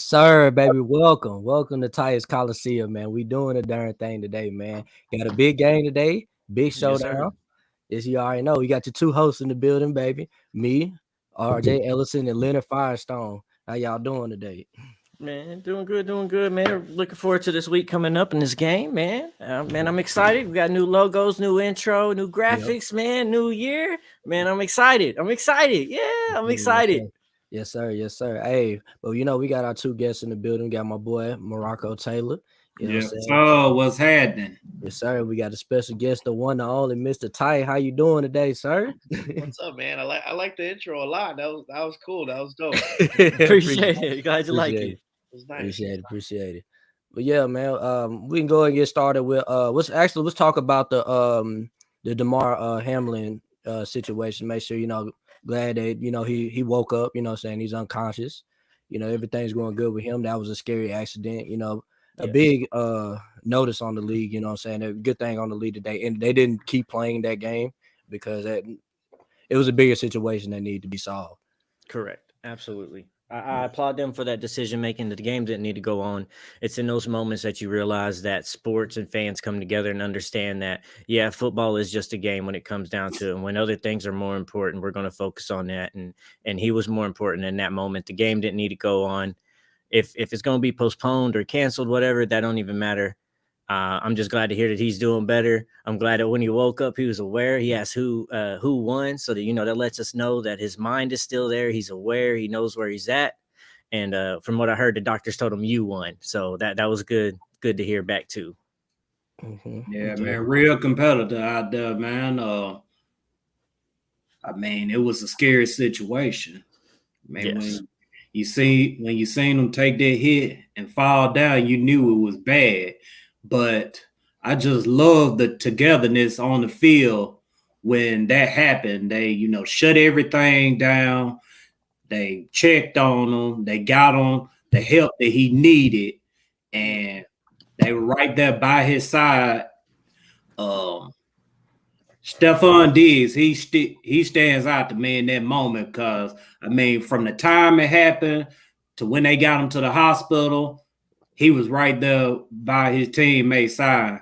sir, baby. Welcome to Titans Colosseum, man. We doing a darn thing today, man. Got a big game today, big Yes, sir. showdown. As you already know, we got your two hosts in the building, baby. Me, RJ Ellison, and Leonard Firestone. How y'all doing today? Man, doing good, man. Looking forward to this week coming up in this game, man. Man, I'm excited. We got new logos, new intro, new Yep. graphics, man. New year, man. I'm excited. I'm excited. Yeah, I'm Yes, excited. sir. Yes, sir. Yes, sir. Hey, but we got our two guests in the building. We got my boy Morocco Taylor. You know what Yeah. I'm saying? So what's happening? Yes, sir. We got a special guest, the one, the only Mr. Ty. How you doing today, sir? What's up, man? I like the intro a lot. That was cool. That was dope. Appreciate it. Glad you like Appreciate it. it. It was nice. Appreciate it. But yeah, man. We can go and get started with let's talk about the DeMar Hamlin situation. Make sure glad that he woke up. You know, what I'm saying he's unconscious. Everything's going good with him. That was a scary accident. A Yes. big notice on the league. You know, what I'm saying a good thing on the league today, and they didn't keep playing that game because it was a bigger situation that needed to be solved. Correct. Absolutely. I applaud them for that decision making. The game didn't need to go on. It's in those moments that you realize that sports and fans come together and understand that, yeah, football is just a game when it comes down to it. And when other things are more important, we're going to focus on that. And he was more important in that moment. The game didn't need to go on. If it's going to be postponed or canceled, whatever, that don't even matter. I'm just glad to hear that he's doing better. I'm glad that when he woke up, he was aware. He asked who won, so that that lets us know that his mind is still there. He's aware. He knows where he's at. And from what I heard, the doctors told him you won. So that was good to hear back too. Mm-hmm. Yeah, man, real competitor out there, man. I mean, it was a scary situation. I mean, Yes. when you seen him take that hit and fall down, you knew it was bad. But I just love the togetherness on the field when that happened. They, shut everything down. They checked on him. They got him the help that he needed, and they were right there by his side. Stephon Diggs, he stands out to me in that moment because, I mean, from the time it happened to when they got him to the hospital, he was right there by his teammate's side.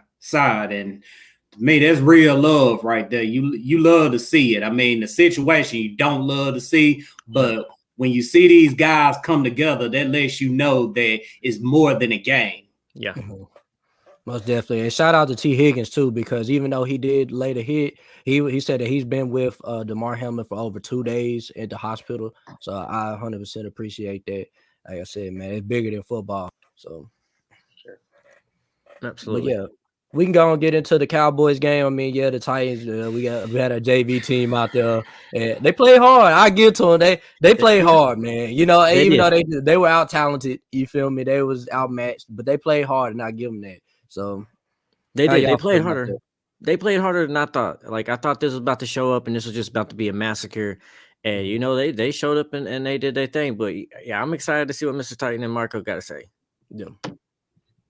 And to me, that's real love right there. You love to see it. I mean, the situation you don't love to see, but when you see these guys come together, that lets you know that it's more than a game. Yeah. Mm-hmm. Most definitely. And shout out to T. Higgins too, because even though he did later hit, he said that he's been with DeMar Hamlin for over 2 days at the hospital. So I 100% appreciate that. Like I said, man, it's bigger than football. So Sure. Absolutely. But yeah, we can go and get into the Cowboys game. I mean, yeah, the Titans. We had a JV team out there, and they played hard. I give to them. They played hard, man. They Even did. though they were out talented, you feel me? They was outmatched, but they played hard, and I give them that. So They how did. They y'all played feel about harder. that? They played harder than I thought. Like I thought this was about to show up and this was just about to be a massacre. And they showed up and they did their thing. But yeah, I'm excited to see what Mr. Titan and Marco got to say. Yeah.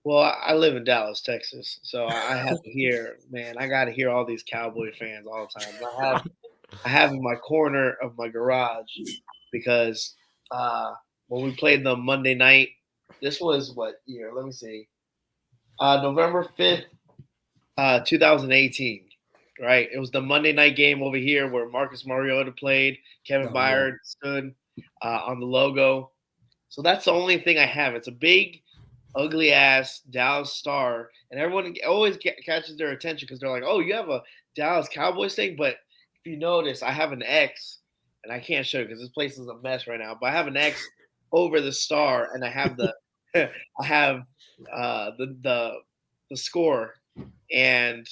Well, I live in Dallas, Texas, so I have to hear, man. I got to hear all these Cowboy fans all the time. I have in my corner of my garage because when we played them Monday night, this was what year? Let me see. November 5th, 2018. Right, it was the Monday night game over here where Marcus Mariota played. Kevin Oh, Byard stood on the logo. So that's the only thing I have. It's a big, ugly ass Dallas star, and everyone always catches their attention because they're like, "Oh, you have a Dallas Cowboys thing." But if you notice, I have an X, and I can't show because this place is a mess right now. But I have an X over the star, and I have the I have the score, and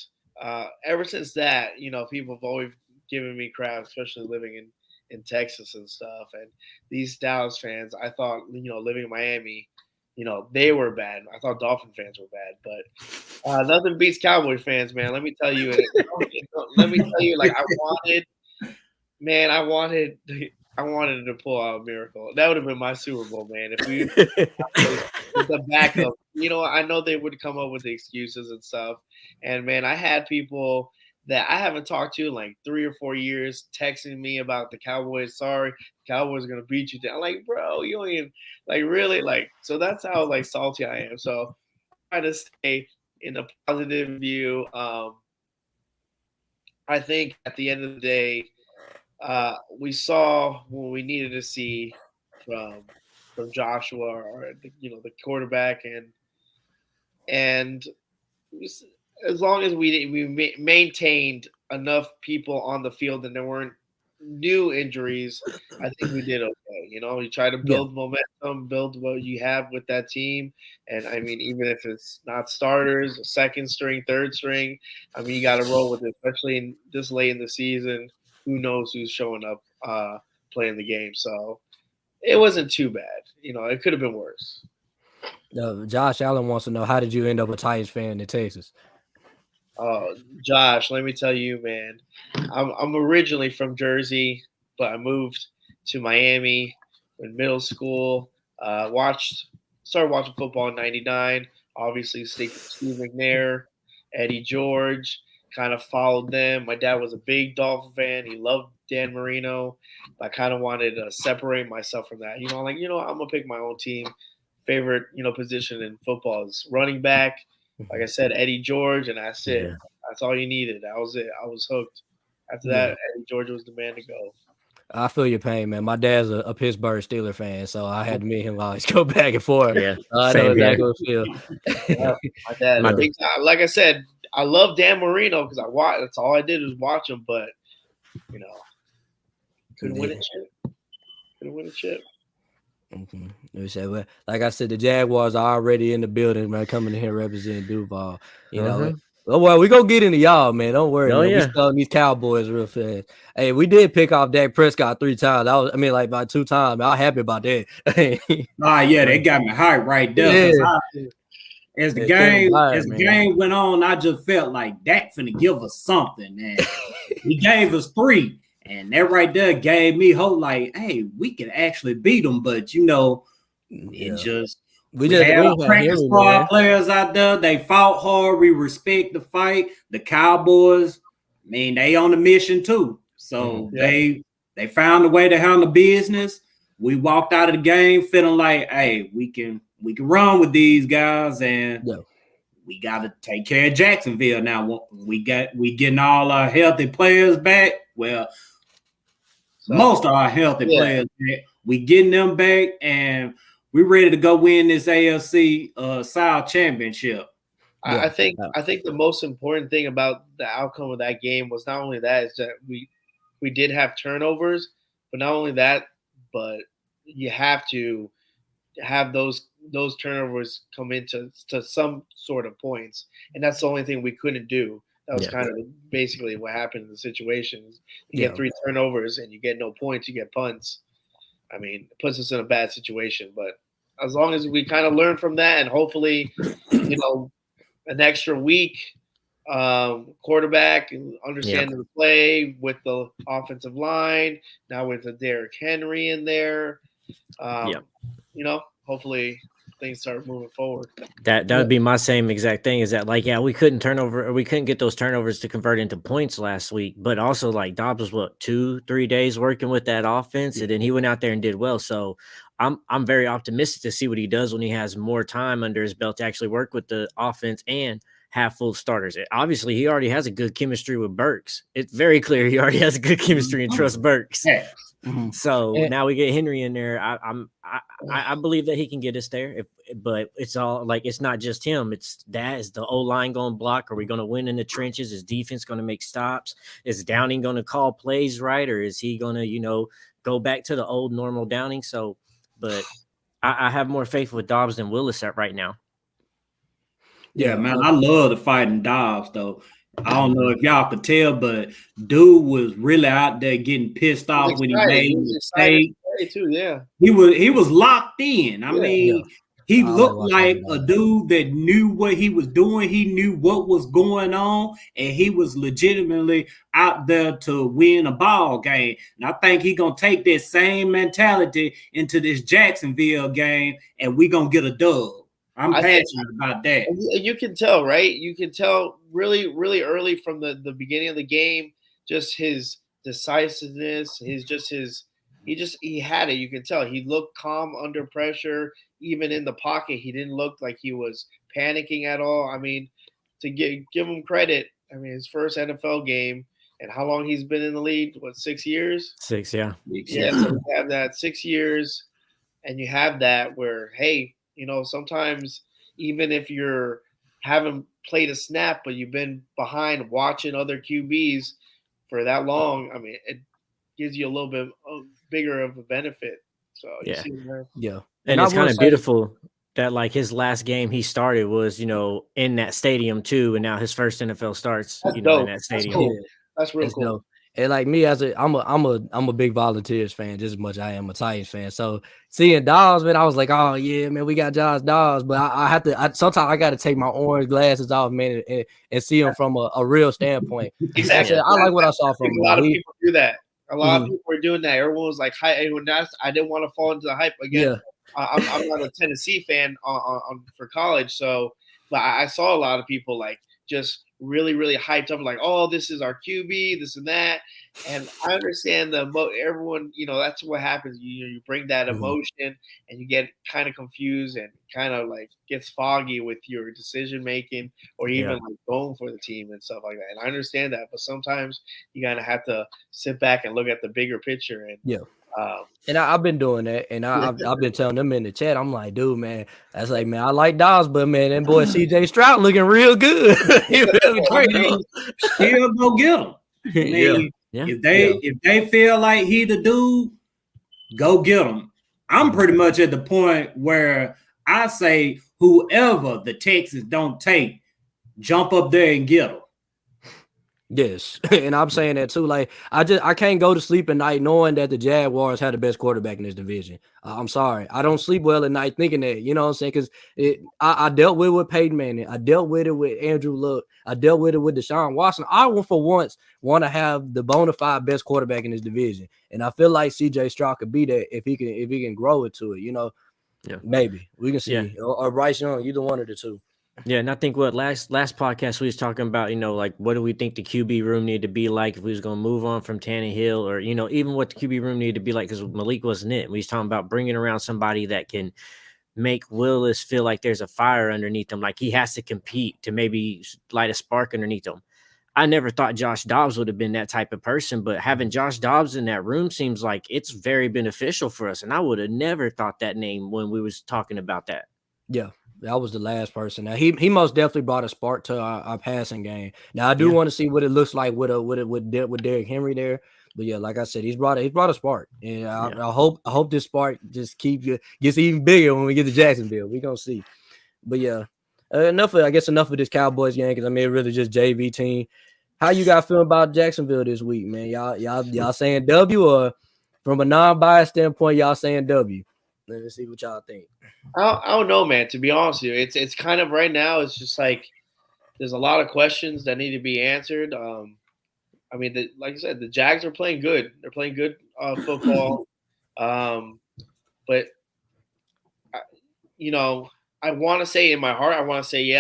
ever since that, people have always given me crap, especially living in Texas and stuff. And these Dallas fans, I thought, living in Miami, they were bad. I thought Dolphin fans were bad, but nothing beats Cowboy fans, man. Let me tell you. Like I wanted to pull out a miracle. That would have been my Super Bowl, man. If we with the backup, I know they would come up with the excuses and stuff. And man, I had people that I haven't talked to in like 3 or 4 years, texting me about the Cowboys. Sorry, the Cowboys are gonna beat you. I'm like, bro, you don't even like really like. So that's how like salty I am. So I try to stay in a positive view. I think at the end of the day, we saw what we needed to see from Joshua or the quarterback, and as long as we maintained enough people on the field and there weren't new injuries, I think we did okay. You try to build momentum, build what you have with that team. And I mean, even if it's not starters, second string, third string, I mean, you got to roll with it, especially in this late in the season. Who knows who's showing up playing the game? So it wasn't too bad. It could have been worse. Josh Allen wants to know, how did you end up a Titans fan in Texas? Oh, Josh, let me tell you, man. I'm originally from Jersey, but I moved to Miami in middle school. Started watching football in '99. Obviously, Steve McNair, Eddie George, kind of followed them. My dad was a big Dolphin fan. He loved Dan Marino. I kind of wanted to separate myself from that. I'm gonna pick my own team. Favorite, position in football is running back. Like I said, Eddie George, and that's it. Yeah. That's all you needed. That was it. I was hooked. After that, Eddie George was the man to go. I feel your pain, man. My dad's a Pittsburgh Steelers fan, so I had to meet him always go back and forth. Yeah, I know exactly what I feel. Yeah, my dad. Like I said, I love Dan Marino because I watched. That's all I did was watch him, but couldn't win a chip. Couldn't win a chip. Mm-hmm. Like I said, the Jaguars are already in the building, man, coming in here representing Duval. Oh, well, we gonna get into y'all, man. Don't worry. Oh, man. yeah. We stuck these Cowboys real fast. Hey, we did pick off Dak Prescott 3 times. About 2 times. I'm happy about that. Yeah, they got me hyped right there. Yeah. As the game went on, I just felt like Dak finna give us something, and he gave us 3. And that right there gave me hope, like, hey, we can actually beat them. But we had practice squad players out there. They fought hard. We respect the fight. The Cowboys, I mean, they on the mission too. So they found a way to handle business. We walked out of the game feeling like, hey, we can run with these guys, and we got to take care of Jacksonville now. We getting all our healthy players back. Well, most of our healthy players back. We getting them back, and we're ready to go win this AFC South championship. I think the most important thing about the outcome of that game was not only that, is that we did have turnovers, but not only that, but you have to have those turnovers come into some sort of points, and that's the only thing we couldn't do. That was kind of basically what happened in the situation. You get 3 turnovers and you get no points, you get punts. I mean, it puts us in a bad situation, but as long as we kind of learn from that, and hopefully, an extra week, quarterback and understanding the play with the offensive line, now with the Derrick Henry in there, hopefully things start moving forward. That would be my same exact thing, is that we couldn't get those turnovers to convert into points last week, but also like Dobbs was 2-3 days working with that offense, and then he went out there and did well. So I'm very optimistic to see what he does when he has more time under his belt to actually work with the offense and have full starters. Obviously, he already has a good chemistry with Burks. It's very clear he already has a good chemistry and trusts Burks. Yeah. Mm-hmm. So now we get Henry in there. I believe that he can get us there. But it's all like, it's not just him. It's the O-line going to block? Are we going to win in the trenches? Is defense going to make stops? Is Downing going to call plays right, or is he going to go back to the old normal Downing? So, but I have more faith with Dobbs than Willis at right now. Yeah, man, I love the fighting Dobbs, though. I don't know if y'all could tell, but dude was really out there getting pissed off when he made a mistake. He was locked in. I mean, he looked like a dude that knew what he was doing. He knew what was going on, and he was legitimately out there to win a ball game. And I think he's going to take that same mentality into this Jacksonville game, and we're going to get a dub. I'm passionate about that. And you can tell, right? You can tell really, really early from the beginning of the game, just his decisiveness, he had it. You can tell he looked calm under pressure, even in the pocket. He didn't look like he was panicking at all. I mean, to give him credit, I mean, his first NFL game and how long he's been in the league, what, 6 years? 6, yeah. Yeah, so you have that 6 years, and you have that where, hey, sometimes even if you're haven't played a snap, but you've been behind watching other QBs for that long, I mean, it gives you a little bit bigger of a benefit. So Yeah. And it's kind of beautiful that like his last game he started was, in that stadium too, and now his first NFL starts, in that stadium. That's cool. That's real cool. Dope. And like me, I'm a big Volunteers fan, just as much as I am a Titans fan. So seeing Dobbs, man, I was like, oh yeah, man, we got Josh Dobbs. But I have to. Sometimes I got to take my orange glasses off, man, and see him from a real standpoint. Exactly. I like what I saw from him. A lot of people do that. A lot of people are doing that. Everyone was like, "Hi, everyone." I didn't want to fall into the hype again. Yeah. I'm not a Tennessee fan for college, so but I saw a lot of people like just really, really hyped up, like, oh, this is our QB, this and that. And I understand everyone, that's what happens. You bring that emotion and you get kind of confused and kind of like gets foggy with your decision making or even like going for the team and stuff like that. And I understand that, but sometimes you kind of have to sit back and look at the bigger picture. And and I've been doing that, and I've been telling them in the chat. I'm like, dude, man, that's like, man, I like Dobbs, but man, that boy CJ Stroud looking real good. Still go get him. If they feel like he the dude, go get him. I'm pretty much at the point where I say whoever the Texans don't take, jump up there and get him. Yes, and I'm saying that too. Like I can't go to sleep at night knowing that the Jaguars had the best quarterback in this division. I'm sorry, I don't sleep well at night thinking that. You know what I'm saying? Because I dealt with Peyton Manning, I dealt with it with Andrew Luck, I dealt with it with Deshaun Watson. I will for once want to have the bona fide best quarterback in this division, and I feel like CJ Stroud could be that if he can grow into it. Maybe we can see or Bryce Young, either one of the two. Yeah, and I think what last podcast we was talking about, like what do we think the QB room needed to be like if we was going to move on from Tannehill, or even what the QB room needed to be like, because Malik wasn't it. We was talking about bringing around somebody that can make Willis feel like there's a fire underneath him, like he has to compete to maybe light a spark underneath him. I never thought Josh Dobbs would have been that type of person, but having Josh Dobbs in that room seems like it's very beneficial for us, and I would have never thought that name when we was talking about that. Yeah. That was the last person. Now he most definitely brought a spark to our passing game. Now I do want to see what it looks like with Derrick Henry there. But yeah, like I said, he's brought a spark, and I hope this spark just gets even bigger when we get to Jacksonville. We gonna see. But yeah, enough of this Cowboys game, because I mean, really just JV team. How you guys feeling about Jacksonville this week, man? Y'all saying W, or from a non-biased standpoint, y'all saying W? Let's see what y'all think. I don't know, man. To be honest with you, it's kind of right now. It's just like there's a lot of questions that need to be answered. I mean, like I said, the Jags are playing good. They're playing good football. But I want to say in my heart, I want to say,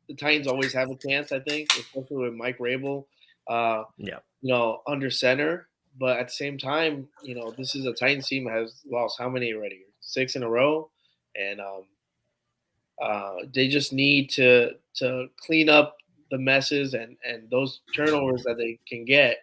the Titans always have a chance. I think, especially with Mike Rabel, under center. But at the same time, this is a Titans team that has lost how many already? 6 in a row. And they just need to clean up the messes and those turnovers that they can get.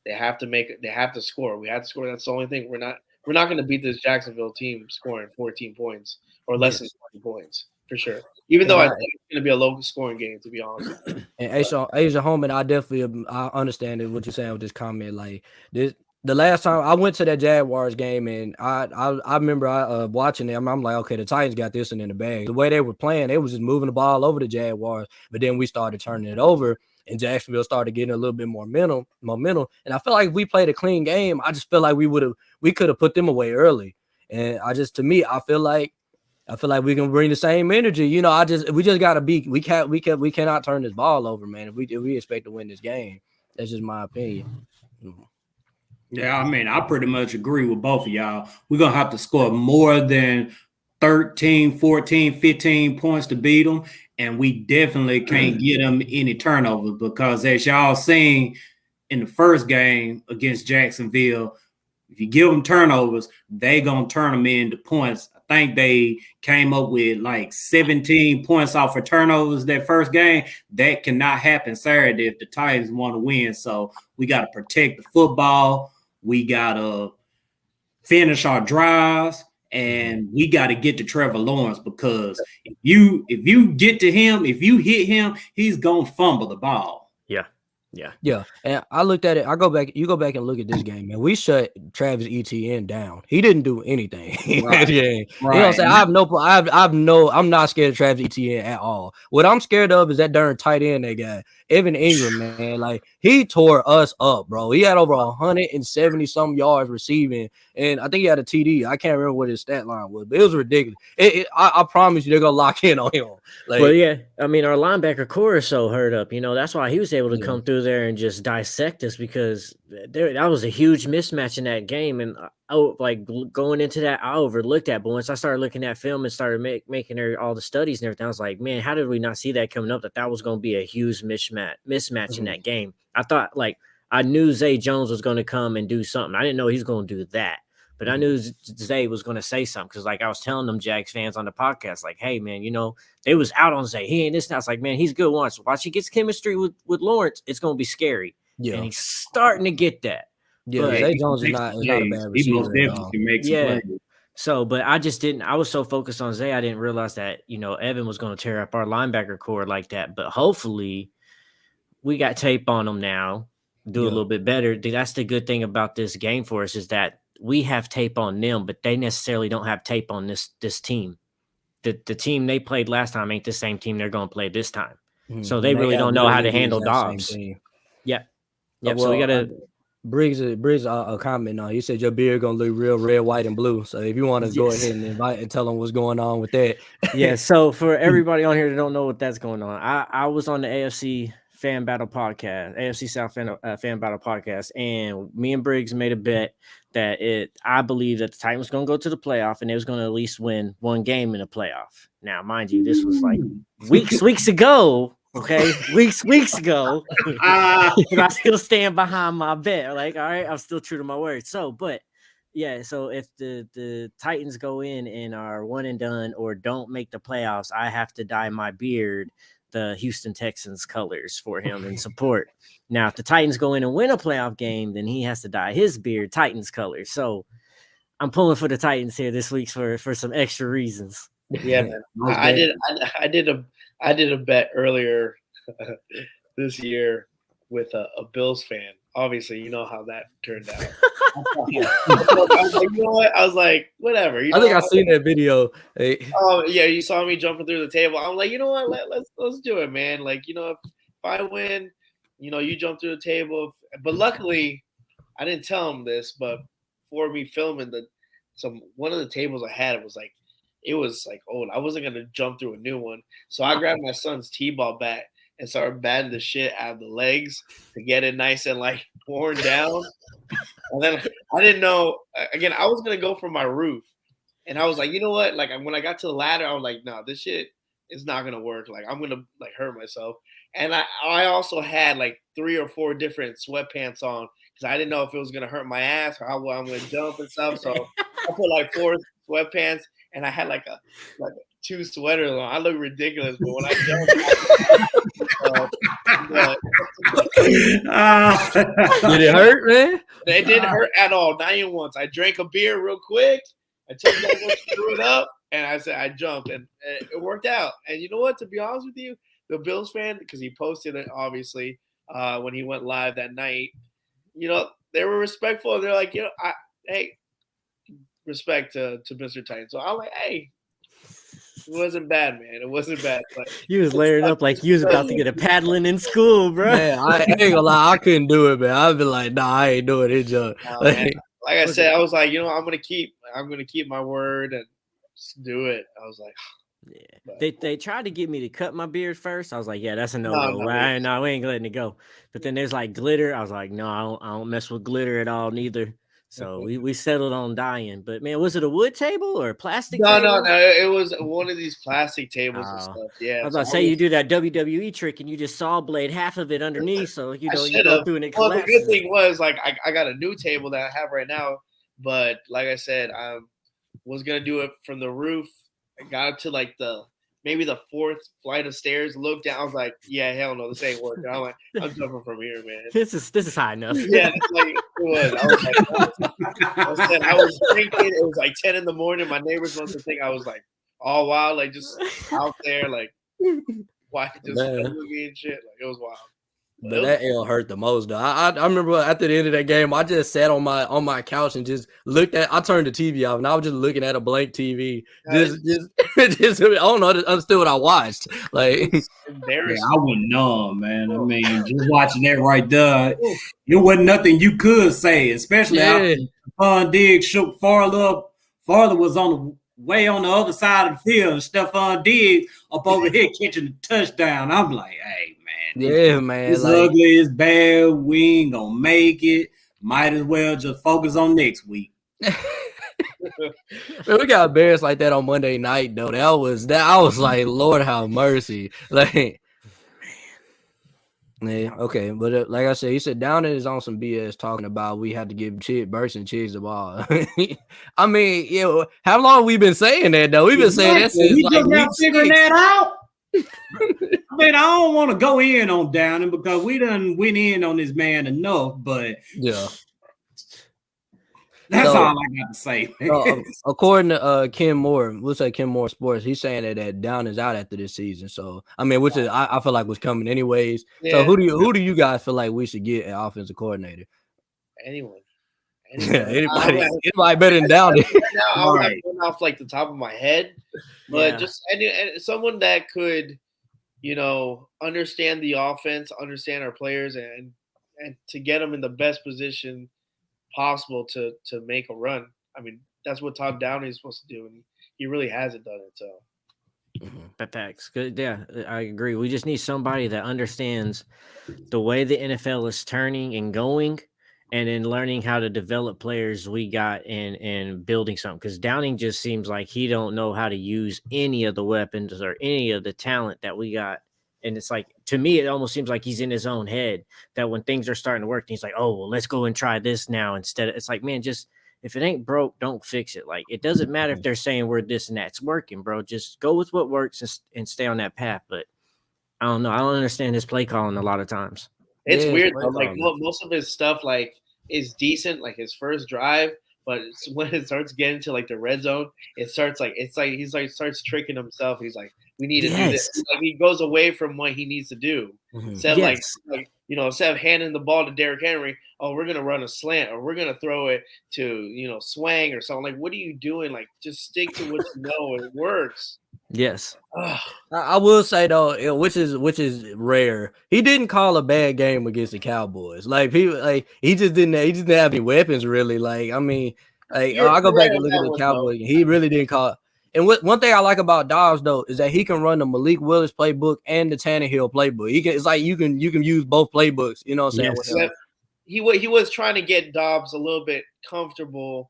They have to score. We have to score. That's the only thing. We're not going to beat this Jacksonville team scoring 14 points or less than 20 points for sure. Even though I think it's going to be a low scoring game, to be honest. And Asia Holman, I understand what you're saying with this comment. Like this. The last time I went to that Jaguars game, and I remember watching it. I'm like, okay, the Titans got this one in the bag. The way they were playing, they was just moving the ball over the Jaguars. But then we started turning it over, and Jacksonville started getting a little bit more momentum. And I feel like if we played a clean game, I just feel like we could have put them away early. And I feel like we can bring the same energy. We just gotta be. We cannot turn this ball over, man. If we expect to win this game, that's just my opinion. Yeah, I mean, I pretty much agree with both of y'all. We're going to have to score more than 13, 14, 15 points to beat them. And we definitely can't get them any turnovers because, as y'all seen in the first game against Jacksonville, if you give them turnovers, they going to turn them into points. I think they came up with like 17 points off of turnovers that first game. That cannot happen Saturday if the Titans want to win. So we got to protect the football. We got to finish our drives. And we got to get to Trevor Lawrence because if you get to him, if you hit him, he's going to fumble the ball. Yeah. And I looked at it. You go back and look at this game, man. We shut Travis Etienne down. He didn't do anything in that game. You know what I'm saying? I'm not scared of Travis Etienne at all. What I'm scared of is that darn tight end, that guy, Evan Ingram, man. Like, he tore us up, bro. He had over 170 some yards receiving, and I think he had a TD. I can't remember what his stat line was, but it was ridiculous. I promise you, they're gonna lock in on him. Like, well, yeah, I mean, our linebacker core is so hurt up. That's why he was able to come through there and just dissect us, because that was a huge mismatch in that game. And going into that, I overlooked that. But once I started looking at film and started making all the studies and everything, I was like, man, how did we not see that coming up? That was going to be a huge mismatch in that game. I thought, I knew Zay Jones was going to come and do something. I didn't know he was going to do that. But I knew Zay was going to say something, because I was telling them Jags fans on the podcast, hey, man, they was out on Zay. He ain't this. And I was like, man, he's good once. Watch he gets chemistry with Lawrence, it's going to be scary. Yeah. And he's starting to get that. Yeah, Zay Jones is not a bad receiver. He most definitely makes plays. So, but I just didn't. I was so focused on Zay, I didn't realize that, Evan was going to tear up our linebacker core like that. But hopefully we got tape on him now, do a little bit better. That's the good thing about this game for us, is that we have tape on them, but they necessarily don't have tape on this team. The team they played last time ain't the same team they're going to play this time. Mm-hmm. So they really don't know how to handle Dobbs. Yeah. Yep. So we got to. Briggs a comment on. You said your beard gonna look real red, white, and blue. So if you want to go ahead and invite and tell them what's going on with that. Yeah. So for everybody on here that don't know what that's going on, I was on the AFC Fan Battle podcast, AFC South Fan Battle podcast, and me and Briggs made a bet that I believe that the Titans was gonna go to the playoff and they was gonna at least win one game in the playoff. Now, mind you, this was weeks ago. Okay, weeks ago, but I still stand behind my bet. All right, I'm still true to my word. So, but yeah, so if the Titans go in and are one and done or don't make the playoffs, I have to dye my beard the Houston Texans colors for him in support. Now, if the Titans go in and win a playoff game, then he has to dye his beard Titans colors. So I'm pulling for the Titans here this week for some extra reasons. Yeah, man. I did a bet earlier this year with a Bills fan. Obviously, you know how that turned out. I was like, you know what? I was like, whatever. I think I seen that video. Hey. Oh yeah, you saw me jumping through the table. I'm like, you know what? Let's do it, man. If I win, you jump through the table. But luckily, I didn't tell him this. But for me filming one of the tables I had was old. I wasn't gonna jump through a new one, so I grabbed my son's t-ball bat and started batting the shit out of the legs to get it nice and worn down. And then I didn't know. Again, I was gonna go for my roof, and I was like, you know what? When I got to the ladder, I was like, no, this shit is not gonna work. I'm gonna hurt myself. And I also had 3 or 4 different sweatpants on because I didn't know if it was gonna hurt my ass or how well I'm gonna jump and stuff. So I put 4 sweatpants. And I had 2 sweaters on. I look ridiculous, but when I jumped, did it hurt, man? It didn't hurt at all. Not even once. I drank a beer real quick. I took that, threw it up, and I said I jumped, and it worked out. And you know what? To be honest with you, the Bills fan, because he posted it obviously when he went live that night, they were respectful. They're like, hey. Respect to Mr. Titan. So I'm like, hey, it wasn't bad, man. It wasn't bad. You was layering up like you was about to get a paddling in school, bro. Man, I ain't gonna lie, I couldn't do it, man. I'd be like, nah, I ain't doing it. Like I said, I was like, I'm gonna keep my word and just do it. I was like, yeah. They tried to get me to cut my beard first. I was like, yeah, that's a no-go. No, we ain't letting it go. But then there's glitter. I was like, no, I don't mess with glitter at all neither. So we settled on dying. But man, was it a wood table or a plastic No, table? no. It was one of these plastic tables and Oh. stuff. Yeah. I was about to say you do that WWE trick and you just saw blade half of it underneath, so you go through and it Well, the collapses. good thing was like I got a new table that I have right now, but like I said, I was gonna do it from the roof. I got up to like maybe the 4th flight of stairs, looked down, I was like, yeah, hell no, this ain't working. I'm like, I'm jumping from here, man. This is high enough. Yeah, that's like it was. I was like, I was drinking. It was like 10 in the morning. My neighbors must have think I was like all wild, like just out there, like why just filming me and shit. Like it was wild. But that L hurt the most though. I remember after the end of that game, I just sat on my couch and just looked at. I turned the TV off and I was just looking at a blank TV. Just I don't know. Understood what I watched. Like embarrassing. I went numb, man. I mean, just watching that right there, it wasn't nothing you could say, especially after Stephon Diggs shook farther was on the way on the other side of the field, and Stephon Diggs up over here catching the touchdown. I'm like, hey, man. Man. It's ugly, it's bad. We ain't gonna make it. Might as well just focus on next week. Man, we got embarrassed like that on Monday night, though. I was like, Lord have mercy. Like, yeah, okay. But like I said, he said Downing is on some BS talking about we had to give Burson Chiggs the ball. I mean, how long have we been saying that, though? We've been saying that since we like just now figuring that out. I mean, I don't want to go in on Downing because we done went in on this man enough, but yeah. That's all I got to say. According to Ken Moore, we'll say Ken Moore Sports, he's saying that Down is out after this season. So I mean, which is I feel like was coming anyways. Yeah. So who do you guys feel like we should get an offensive coordinator? Anyone. Anybody better than Down. Now I'm not going off like the top of my head, but just someone that could, understand the offense, understand our players, and to get them in the best position possible to make a run. I mean, that's what Todd Downey is supposed to do, and he really hasn't done it. So, Facts. Good. Yeah, I agree. We just need somebody that understands the way the NFL is turning and going, and then learning how to develop players we got and building something. Because Downing just seems like he don't know how to use any of the weapons or any of the talent that we got. And it's like, to me, it almost seems like he's in his own head that when things are starting to work, he's like, oh, well, let's go and try this now instead. It's like, man, just if it ain't broke, don't fix it. Like, it doesn't matter if they're saying we're this and that's working, bro. Just go with what works and stay on that path. But I don't know. I don't understand his play calling a lot of times. It's weird, though. Like, most of his stuff, like, is decent, like his first drive. But when it starts getting to like the red zone, it starts like starts tricking himself. He's like, we need to do this. Like, he goes away from what he needs to do. Instead of instead of handing the ball to Derrick Henry, oh, we're gonna run a slant or we're gonna throw it to swang or something. Like, what are you doing? Like, just stick to what you know. It works. Yes. I will say though, which is rare. He didn't call a bad game against the Cowboys. Like he just didn't have any weapons really. Like, I mean, like I go back and look at the Cowboys. He really didn't call. And one thing I like about Dobbs though is that he can run the Malik Willis playbook and the Tannehill playbook. It's like you can use both playbooks. You know what I'm saying? Yes. He was trying to get Dobbs a little bit comfortable.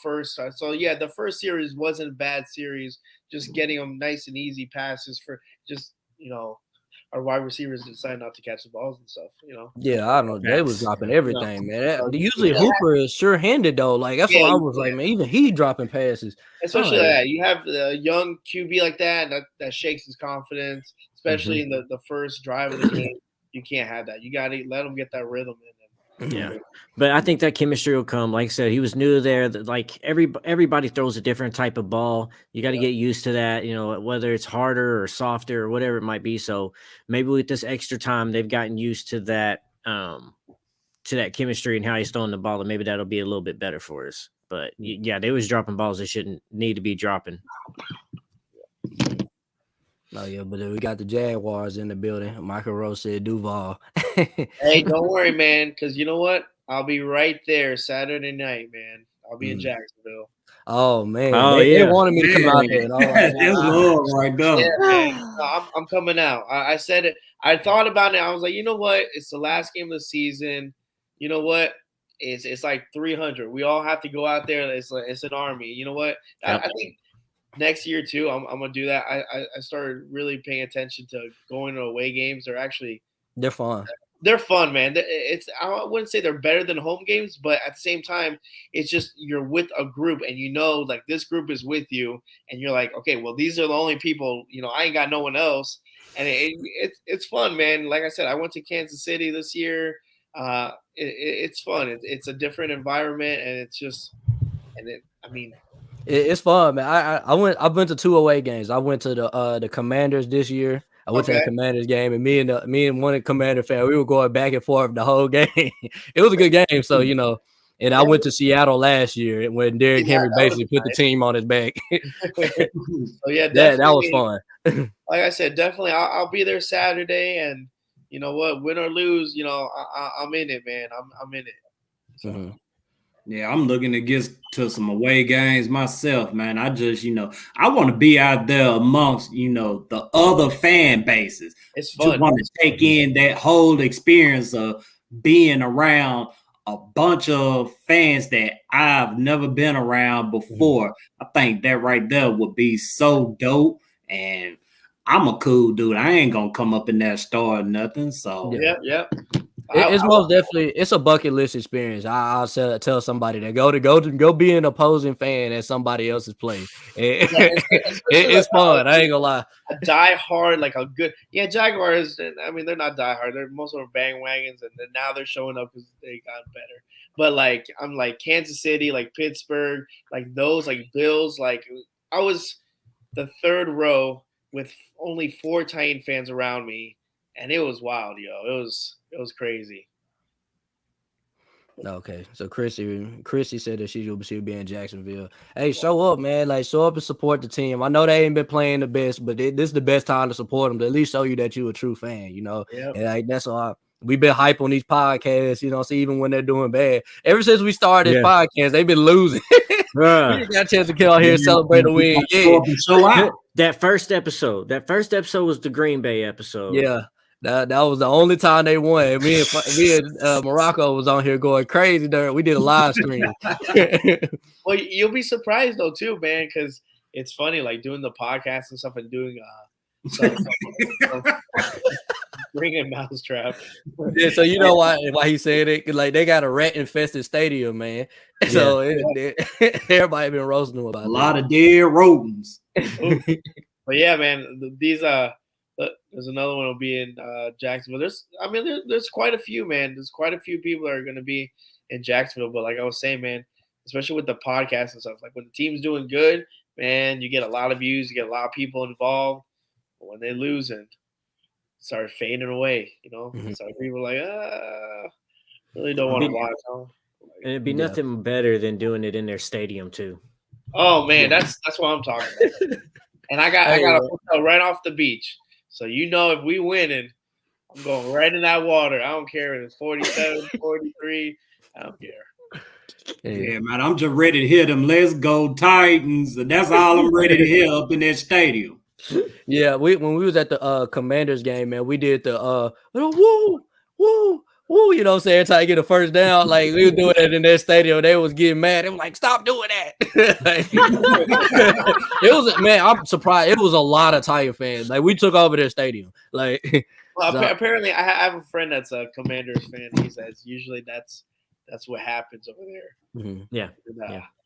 First. So yeah, the first series wasn't a bad series. Just getting them nice and easy passes for just our wide receivers decide not to catch the balls and stuff. Yeah, I don't know. They was dropping everything, man. Usually Hooper is sure-handed though. Like that's why I was like, man, even he dropping passes. Especially that you have a young QB like that shakes his confidence, especially in the first drive of the game. You can't have that. You got to let him get that rhythm in. Yeah, but I think that chemistry will come. Like I said, he was new there. Like everybody throws a different type of ball. You got to get used to that, whether it's harder or softer or whatever it might be. So maybe with this extra time, they've gotten used to that chemistry and how he's throwing the ball, and maybe that'll be a little bit better for us. But yeah, they was dropping balls they shouldn't need to be dropping. Oh yeah, but we got the Jaguars in the building. Michael Rose said Duval. Hey, don't worry, man, because you know what? I'll be right there Saturday night, man. I'll be in Jacksonville. Oh man, they wanted me to come out there. That's love right there. Yeah, man. No, I'm coming out. I said it. I thought about it. I was like, you know what? It's the last game of the season. You know what? it's like 300. We all have to go out there. It's an army. You know what? Yep. I think next year too, I'm gonna do that. I started really paying attention to going to away games. They're fun. They're fun, man. I wouldn't say they're better than home games, but at the same time, it's just you're with a group and you know, like this group is with you, and you're like, okay, well, these are the only people. You know, I ain't got no one else, and it's fun, man. Like I said, I went to Kansas City this year. It's fun. It's a different environment, and it's just, I mean. It's fun, man. I've been to 2 away games. I went to the Commanders this year. I went to the Commanders game, and me and one of the Commander fan, we were going back and forth the whole game. It was a good game, so you know. And I went to Seattle last year when Derrick Henry basically put the team on his back. So yeah, that was fun. Like I said, definitely, I'll be there Saturday, and you know what, win or lose, you know, I'm in it, man. I'm in it. So. Mm-hmm. Yeah, I'm looking to get to some away games myself, man. I just, you know, I want to be out there amongst, you know, the other fan bases. It's fun. Just want to take in that whole experience of being around a bunch of fans that I've never been around before. I think that right there would be so dope. And I'm a cool dude. I ain't gonna come up in that store or nothing. So Yep. It's most definitely it's a bucket list experience. I'll tell somebody that go be an opposing fan at somebody else's play. It's fun. I ain't gonna lie. A diehard, like a good Jaguars. I mean, they're not diehard. They're most of them are bandwagons, and then now they're showing up because they got better. But like I'm like Kansas City, like Pittsburgh, like those, like Bills. Like I was the third row with only 4 Titan fans around me, and it was wild, yo. It was crazy. Okay, so Chrissy said that she'll be in Jacksonville. Hey, show up, man! Like show up and support the team. I know they ain't been playing the best, but this is the best time to support them to at least show you that you're a true fan. You know, and like that's all. We've been hype on these podcasts, you know. So even when they're doing bad, ever since we started this podcast, they've been losing. We got a chance to get out here and celebrate a win. Yeah. That first episode was the Green Bay episode. Yeah. That was the only time they won. Me and Morocco was on here going crazy during. We did a live stream. Well, you'll be surprised though too, man, because it's funny like doing the podcast and stuff and doing bringing Mousetrap. Yeah, so you know why he said it? Cause like they got a rat infested stadium, man. So everybody been roasting them about a lot of dead rodents. But yeah, man, these there's another one will be in Jacksonville. There's quite a few, man. There's quite a few people that are going to be in Jacksonville. But like I was saying, man, especially with the podcast and stuff, like when the team's doing good, man, you get a lot of views, you get a lot of people involved. But when they lose and start fading away, you know, so people are like, really don't want to watch. And it'd be nothing better than doing it in their stadium too. Oh man, that's what I'm talking about. And I got a hotel right off the beach. So, you know, if we win and I'm going right in that water, I don't care if it's 47, 43, I don't care. Yeah, man, I'm just ready to hear them. Let's go Titans. That's all I'm ready to hear up in that stadium. Yeah, when we was at the Commanders game, man, we did the woo, woo, woo, you know what I'm saying? Every time I get a first down, like we were doing it in that stadium, they was getting mad. They were like, stop doing that. It was, man, I'm surprised. It was a lot of Tiger fans. Like we took over their stadium. Like apparently I have a friend that's a Commanders fan. He says usually that's what happens over there. Mm-hmm. Yeah.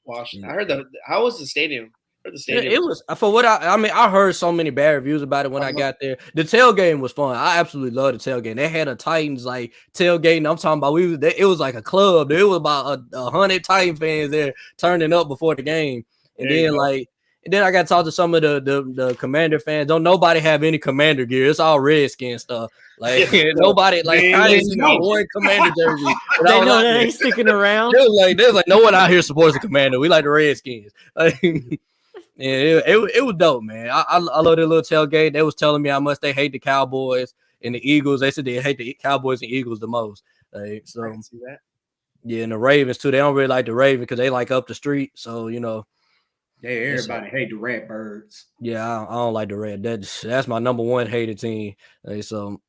Washington. I heard how was the stadium? It was for what I heard so many bad reviews about it when I got there. The tailgate was fun. I absolutely love the tailgate. They had a Titans like tailgate. I'm talking about it was like a club. There was about 100 Titan fans there turning up before the game. And then I got to talk to some of the Commander fans. Don't nobody have any Commander gear. It's all Redskin stuff. Like nobody I ain't seen one Commander jersey. They know that ain't sticking around. There's like no one out here supports the Commander. We like the Redskins. Yeah, it was dope, man. I love their little tailgate. They was telling me how much they hate the Cowboys and the Eagles. They said they hate the Cowboys and Eagles the most. So I can see that. Yeah, and the Ravens too. They don't really like the Ravens because they like up the street. So you know, everybody hate the Ratbirds. Yeah, I don't like the Red. That's my number one hated team. So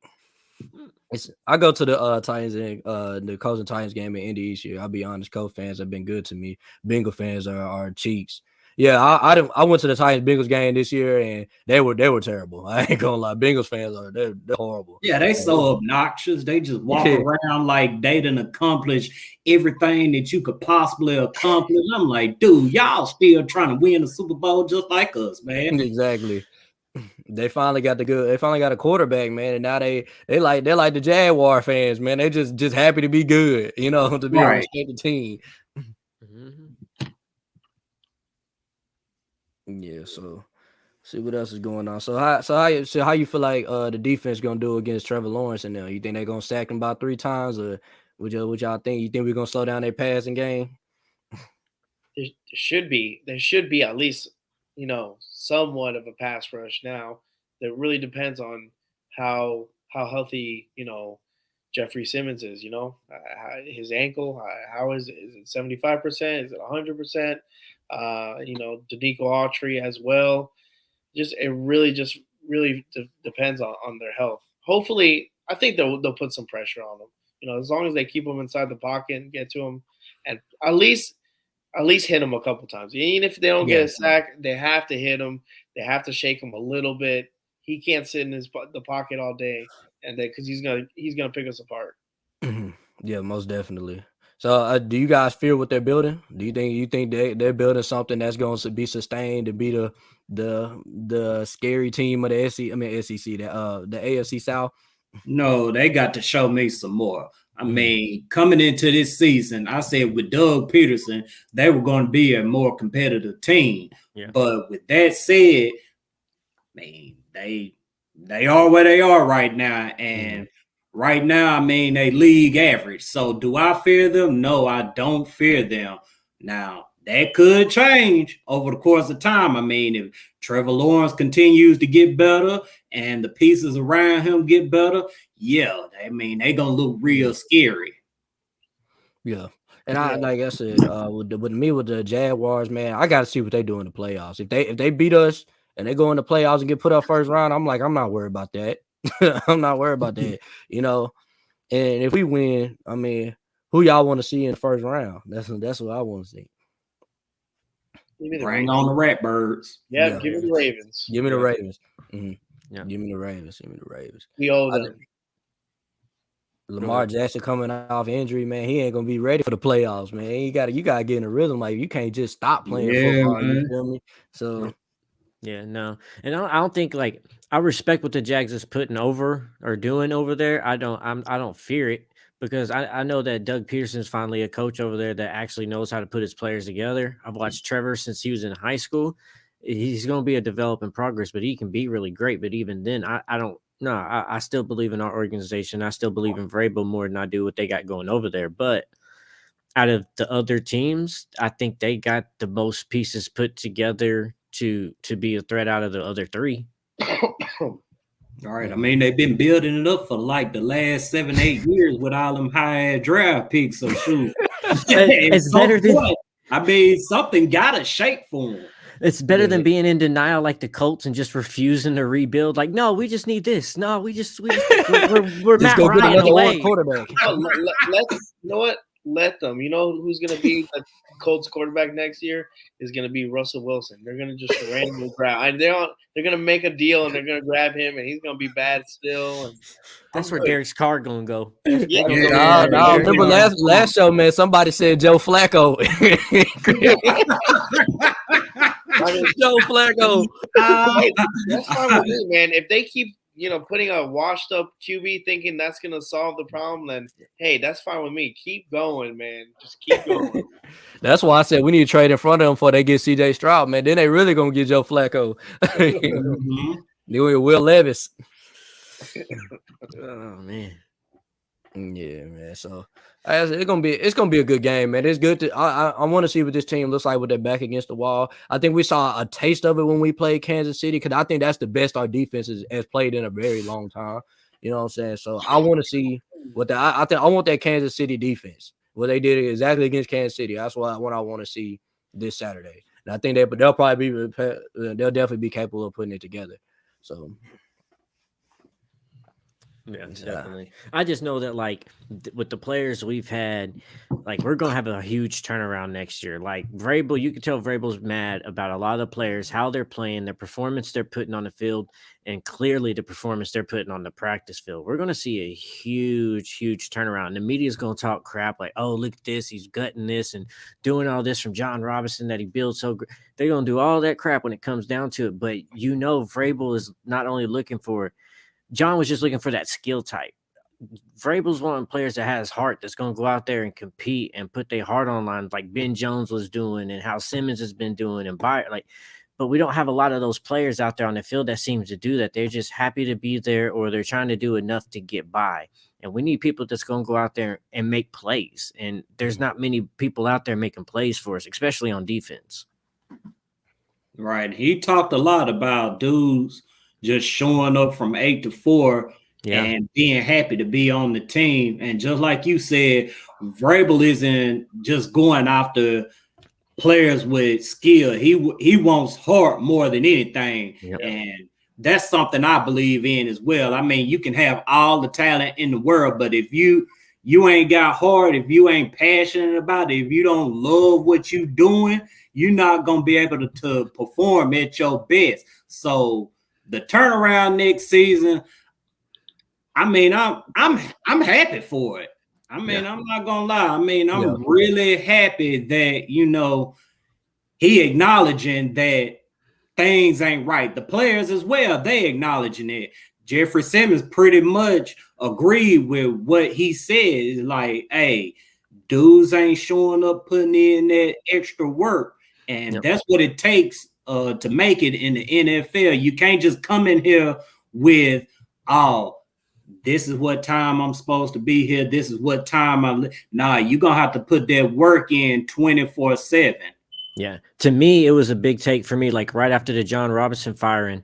I go to the Titans and the Colts and Titans game in Indy each year. I'll be honest, Colts fans have been good to me. Bengal fans are cheeks. Yeah, I went to the Titans Bengals game this year and they were terrible. I ain't gonna lie. Bengals fans they're horrible. Yeah, they so obnoxious. They just walk around like they done accomplished everything that you could possibly accomplish. I'm like, dude, y'all still trying to win the Super Bowl just like us, man. Exactly. They finally got a quarterback, man, and now they're like the Jaguar fans, man. They just happy to be good, to be on a respected team. Mm-hmm. Yeah, so see what else is going on. So how you feel like the defense gonna do against Trevor Lawrence and them? You think they're gonna sack him about 3 times, or what y'all think? You think we're gonna slow down their passing game? There should be at least somewhat of a pass rush now. That really depends on how healthy Jeffrey Simmons is. His ankle. How is it 75%? Is it 100%? Danico Autry as well. It really depends on their health. Hopefully, I think they'll put some pressure on them. As long as they keep them inside the pocket and get to them, and at least hit them a couple times. Even if they don't get a sack, they have to hit him. They have to shake him a little bit. He can't sit in the pocket all day, and because he's gonna pick us apart. Yeah, most definitely. So, do you guys fear what they're building? Do you think they're building something that's going to be sustained to be the scary team of the SEC? The AFC South. No, they got to show me some more. I mean, coming into this season, I said with Doug Peterson, they were going to be a more competitive team. Yeah. But with that said, I mean, they are where they are right now. And right now, I mean, they league average. So do I fear them? No, I don't fear them. Now, that could change over the course of time. I mean, if Trevor Lawrence continues to get better and the pieces around him get better, yeah, I mean, they're going to look real scary. Yeah. And I like I said, with the Jaguars, man, I got to see what they do in the playoffs. If they beat us and they go in the playoffs and get put up first round, I'm not worried about that. I'm not worried about that, And if we win, I mean, who y'all want to see in the first round? That's what I want to see. Bring on the Ratbirds. Yeah, give me the Ravens. Give me the Ravens. Mm-hmm. Yeah. Give me the Ravens. We owe them. Lamar Jackson coming off injury, man, he ain't gonna be ready for the playoffs, man. You gotta get in a rhythm. Like, you can't just stop playing football. Man. You feel me? So yeah, no, and I don't think, like, I respect what the Jags is putting over or doing over there. I don't fear it, because I know that Doug Peterson's finally a coach over there that actually knows how to put his players together. I've watched Trevor since he was in high school. He's going to be a develop in progress, but he can be really great. But even then, I still believe in our organization. I still believe in Vrabel more than I do what they got going over there. But out of the other teams, I think they got the most pieces put together to be a threat out of the other 3. All right. I mean, they've been building it up for like the last 7-8 years with all them high draft picks. So shoot, it's better than. I mean, something got to shake for them. It's better than being in denial like the Colts and just refusing to rebuild. Like, no, we just need this. No, we're just Matt go get Ryan another away. quarterback. You know what? Let them. You know who's going to be the Colts quarterback next year is going to be Russell Wilson. They're going to just randomly grab. And they're going to make a deal and they're going to grab him, and he's going to be bad still. And that's where Derek's car going to go. Remember last show, man, somebody said Joe Flacco. Joe Flacco. That's fine with me, man. If they keep putting a washed up QB thinking that's going to solve the problem, then hey, that's fine with me. Keep going, man. Just keep going. That's why I said we need to trade in front of them before they get CJ Stroud, man. Then they really going to get Joe Flacco. They will Will Levis. Oh, man. Yeah, man. So it's gonna be a good game, man. It's good to I want to see what this team looks like with their back against the wall. I think we saw a taste of it when we played Kansas City, because I think that's the best our defense has played in a very long time. You know what I'm saying? So I want to see what I want that Kansas City defense, what they did exactly against Kansas City. That's what I want to see this Saturday. And I think they'll definitely be capable of putting it together. So Yeah, definitely. I just know that, like, with the players we've had, like, we're gonna have a huge turnaround next year. Like Vrabel, you can tell Vrabel's mad about a lot of the players, how they're playing, their performance they're putting on the field, and clearly the performance they're putting on the practice field. We're gonna see a huge turnaround. The media's gonna talk crap like, "Oh, look at this, he's gutting this and doing all this from John Robinson that he built so great." They're gonna do all that crap when it comes down to it. But Vrabel is not only looking for. John was just looking for that skill type. Vrabel's one of the players that has heart that's going to go out there and compete and put their heart on line like Ben Jones was doing and how Simmons has been doing and but we don't have a lot of those players out there on the field that seems to do that. They're just happy to be there or they're trying to do enough to get by. And we need people that's going to go out there and make plays. And there's not many people out there making plays for us, especially on defense. Right. He talked a lot about dudes just showing up from 8 to 4 and being happy to be on the team. And just like you said, Vrabel isn't just going after players with skill. He wants heart more than anything. Yep. And that's something I believe in as well. I mean, you can have all the talent in the world, but if you ain't got heart, if you ain't passionate about it, if you don't love what you're doing, you're not going to be able to perform at your best. So the turnaround next season, I mean, I'm happy for it. I mean, I'm not gonna lie. I mean, I'm really happy that he acknowledging that things ain't right. The players as well, they acknowledging it. Jeffrey Simmons pretty much agreed with what he said. Like, hey, dudes ain't showing up, putting in that extra work, and that's what it takes to make it in the NFL. You can't just come in here with, oh, this is what time I'm supposed to be here. This is what time Nah, you're going to have to put that work in 24/7. Yeah. To me, it was a big take for me, like right after the John Robinson firing,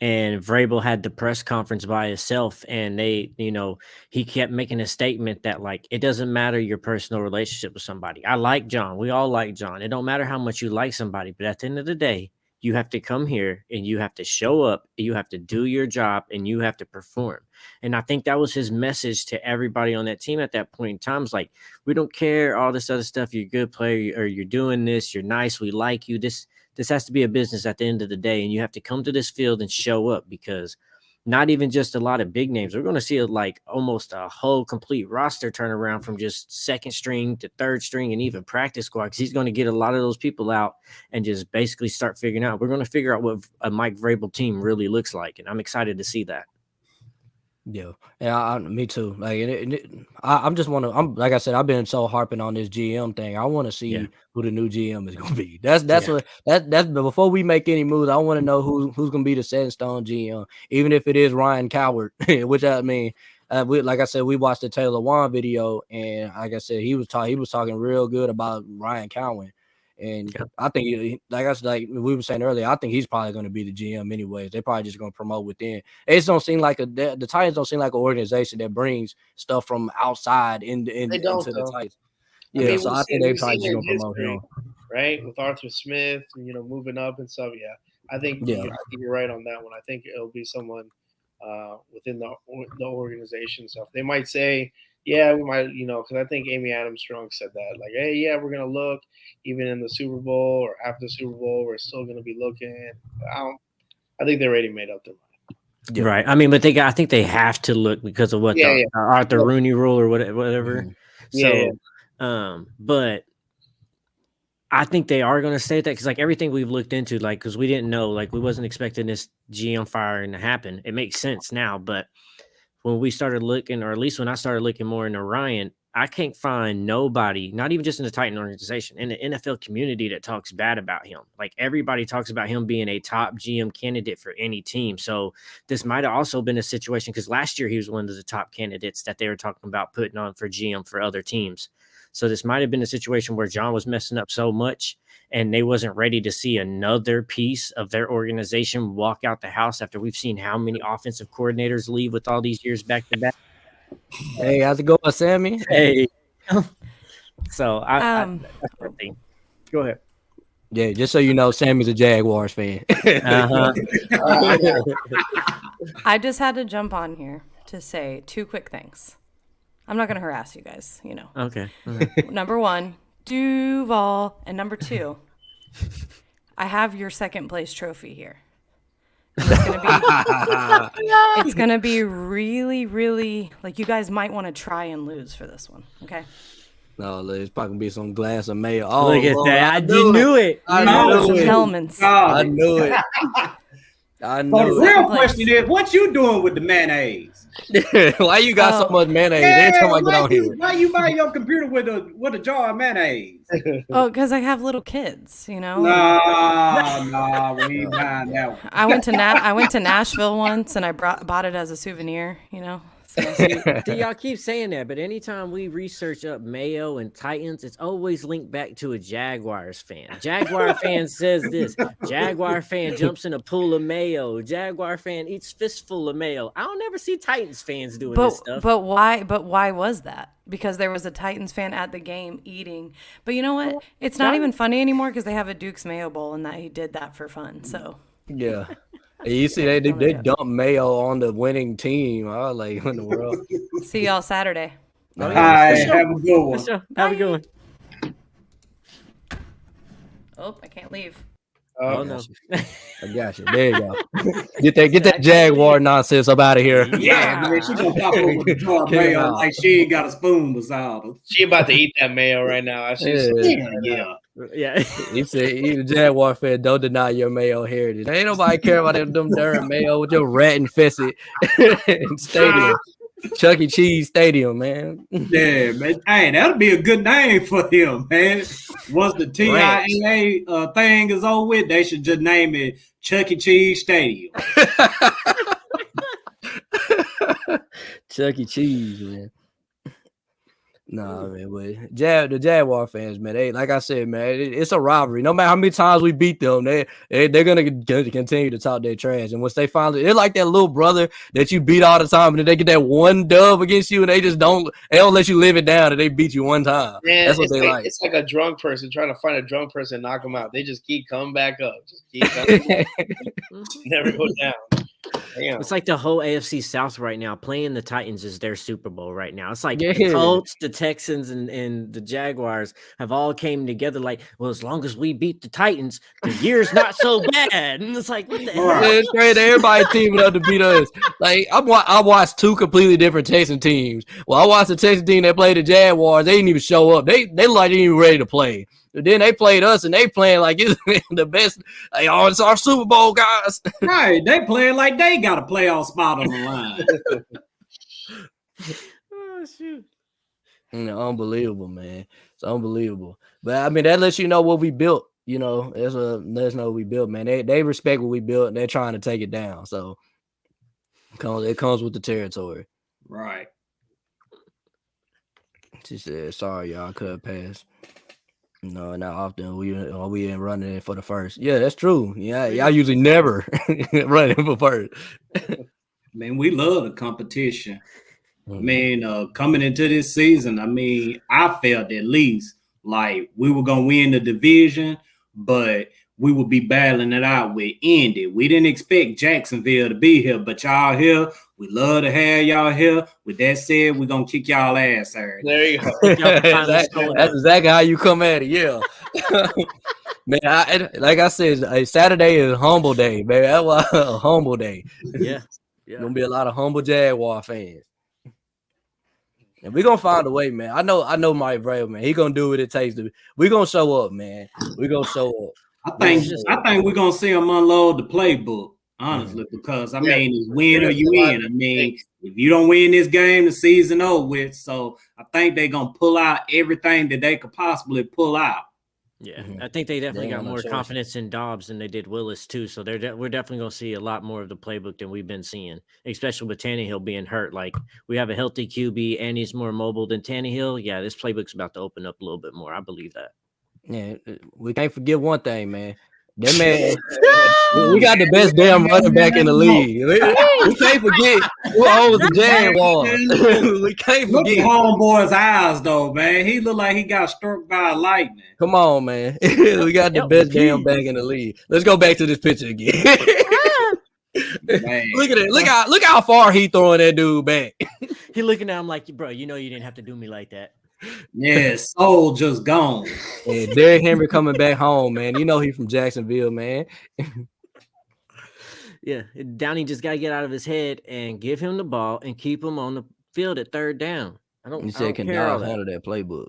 and Vrabel had the press conference by himself, and he kept making a statement that, like, it doesn't matter your personal relationship with somebody. I like John. We all like John. It don't matter how much you like somebody, but at the end of the day, you have to come here and you have to show up, you have to do your job, and you have to perform. And I think that was his message to everybody on that team at that point in time. It's like, we don't care all this other stuff. You're a good player, or you're doing this, you're nice, we like you. This has to be a business at the end of the day, and you have to come to this field and show up, because not even just a lot of big names. We're going to see almost a whole complete roster turnaround from just second string to third string and even practice squad, because he's going to get a lot of those people out and just basically start figuring out. We're going to figure out what a Mike Vrabel team really looks like, and I'm excited to see that. Yeah, me too. Like, I'm like I said, I've been so harping on this GM thing. I want to see who the new GM is going to be. That's before we make any moves. I want to know who's going to be the set in stone GM, even if it is Ryan Coward. Which, I mean, like I said, we watched the Taylor Wan video, and like I said, he was talking real good about Ryan Cowan. And I think, like we were saying earlier, I think he's probably going to be the GM anyways. They're probably just going to promote within. It just don't seem like the Titans don't seem like an organization that brings stuff from outside into the Titans. Yeah, I mean, I think they probably just going to promote him, right? With Arthur Smith, moving up and stuff. Yeah, I think you're right on that one. I think it'll be someone within the organization stuff. They might say, yeah, we might, because I think Amy Adams Strong said that, like, hey, yeah, we're gonna look even in the Super Bowl or after the Super Bowl, we're still gonna be looking. I think they already made up their mind. Yeah. Right. I mean, but I think they have to look because of what the Arthur Rooney rule or whatever. So, but I think they are going to say that, because like everything we've looked into, like, because we didn't know, like, we wasn't expecting this GM firing to happen. It makes sense now, but when we started looking, or at least when I started looking more into Ryan, I can't find nobody, not even just in the Titan organization, in the NFL community, that talks bad about him. Like, everybody talks about him being a top GM candidate for any team. So this might have also been a situation, because last year he was one of the top candidates that they were talking about putting on for GM for other teams. So this might have been a situation where John was messing up so much and they wasn't ready to see another piece of their organization walk out the house after we've seen how many offensive coordinators leave with all these years back to back. Hey, how's it going, Sammy? Hey. So I think. Go ahead. Yeah, just so you know, Sammy's a Jaguars fan. I just had to jump on here to say 2 quick things. I'm not going to harass you guys, you know. Okay. Number 1, Duval. And number 2, I have your second place trophy here. And it's gonna be really, really, like, you guys might want to try and lose for this one, okay? No, it's probably gonna be some glass of mayo. Oh, Look at Lord, that! You knew it. I Some knew it. Hellmann's. I knew it. I So the knew real place. question is, what you doing with the mayonnaise? it. Why you got so much mayonnaise? Every time I get on here. Why you buy your computer with a jar of mayonnaise? Oh, because I have little kids, you know. Nah, we ain't buying that one. I went to Nashville once, and I bought it as a souvenir, you know. So, See, y'all keep saying that, but anytime we research up Mayo and Titans, it's always linked back to a Jaguars fan. Jaguar fan says this. Jaguar fan jumps in a pool of mayo. Jaguar fan eats fistful of mayo. I don't ever see Titans fans doing this stuff. but why was that? Because there was a Titans fan at the game eating. But you know what? It's not even funny anymore because they have a Duke's Mayo Bowl, and that he did that for fun. So Yeah. You see, they dump mayo on the winning team. I was like, what in the world? see y'all Saturday. All right, have a good one. Have a good one. Oh, I can't leave. Oh no. I got you. There you go. Get that Jaguar nonsense up out of here. Yeah, man, she gonna pop over with a jar of mayo like she ain't got a spoon beside her. She about to eat that mayo right now. I see. Yeah. Yeah. He said, "You Jaguar fan, don't deny your mayo heritage. Ain't nobody care about them darn mayo with your rat infested stadium, Chuck E. Cheese Stadium, man." Yeah, man. Hey, that'll be a good name for him, man. Once the TIAA thing is over with, they should just name it Chuck E. Cheese Stadium. Chuck E. Cheese, man. Nah, man, but the Jaguar fans, man, they, like I said, man, it's a rivalry. No matter how many times we beat them, they're gonna continue to talk their trash. And once they finally, they're like that little brother that you beat all the time, and then they get that one dub against you, and they don't let you live it down, and they beat you one time. Man, that's what they like. It's like a drunk person trying to find a drunk person and knock them out. They just keep coming back up. Just keep coming back. Never go down. Damn. It's like the whole AFC South right now. Playing the Titans is their Super Bowl right now. It's like Yeah. the Colts, the Texans, and the Jaguars have all came together like, well, as long as we beat the Titans, the year's not so bad. And it's like, what the hell? Yeah, it's great. Everybody teaming up to beat us. Like I watched 2 completely different Texan teams. Well, I watched the Texan team that played the Jaguars. They didn't even show up. They look like they ain't even ready to play. But then they played us, and they playing like it's the best. Like, oh, it's our Super Bowl, guys. Right, they playing like they got a playoff spot on the line. Oh, shoot. Unbelievable, man. It's unbelievable. But I mean, that lets you know what we built. You know, lets us know what we built, man. They respect what we built, and they're trying to take it down. So it comes with the territory. Right. She said, "Sorry, y'all, cut pass." No, not often. We ain't running it for the first. Yeah, that's true. Yeah, y'all usually never running for first. Man, we love the competition. I mean, coming into this season, I mean, I felt at least like we were gonna win the division, but we would be battling it out with Indy. We didn't expect Jacksonville to be here, but y'all here. We love to have y'all here. With that said, we're gonna kick y'all ass Saturday. There you go. That's exactly how you come at it. Yeah, man. Like I said, Saturday is humble day, man. That's why a humble day. Yeah. Gonna be a lot of humble Jaguar fans. And we're gonna find a way, man. I know Mike Vrabel, man. He gonna do what it takes to. We're gonna show up, man. We're gonna show up. I think we're gonna see him unload the playbook, honestly, because I mean, it's win or you win. I mean, if you don't win this game, the season over with. So I think they're gonna pull out everything that they could possibly pull out. Yeah, I think they definitely got more confidence in Dobbs than they did Willis too. So we're definitely going to see a lot more of the playbook than we've been seeing, especially with Tannehill being hurt. Like, we have a healthy QB and he's more mobile than Tannehill. Yeah, this playbook's about to open up a little bit more. I believe that. Yeah, we can't forget one thing, man. That man, we got the best damn running back in the league. We can't forget who owns the Jaguars. We can't Look forget. at homeboy's eyes, though, man. He looked like he got struck by lightning. Come on, man. We got the best damn back in the league. Let's go back to this picture again. Man. Look at it. Look how far he throwing that dude back. He looking at him like, bro, you know you didn't have to do me like that. Yeah, soul just gone. And Derrick Henry coming back home, man. You know he from Jacksonville, man. Yeah, Downey just got to get out of his head and give him the ball and keep him on the field at third down. You said can care all Dobbs that. handle that playbook?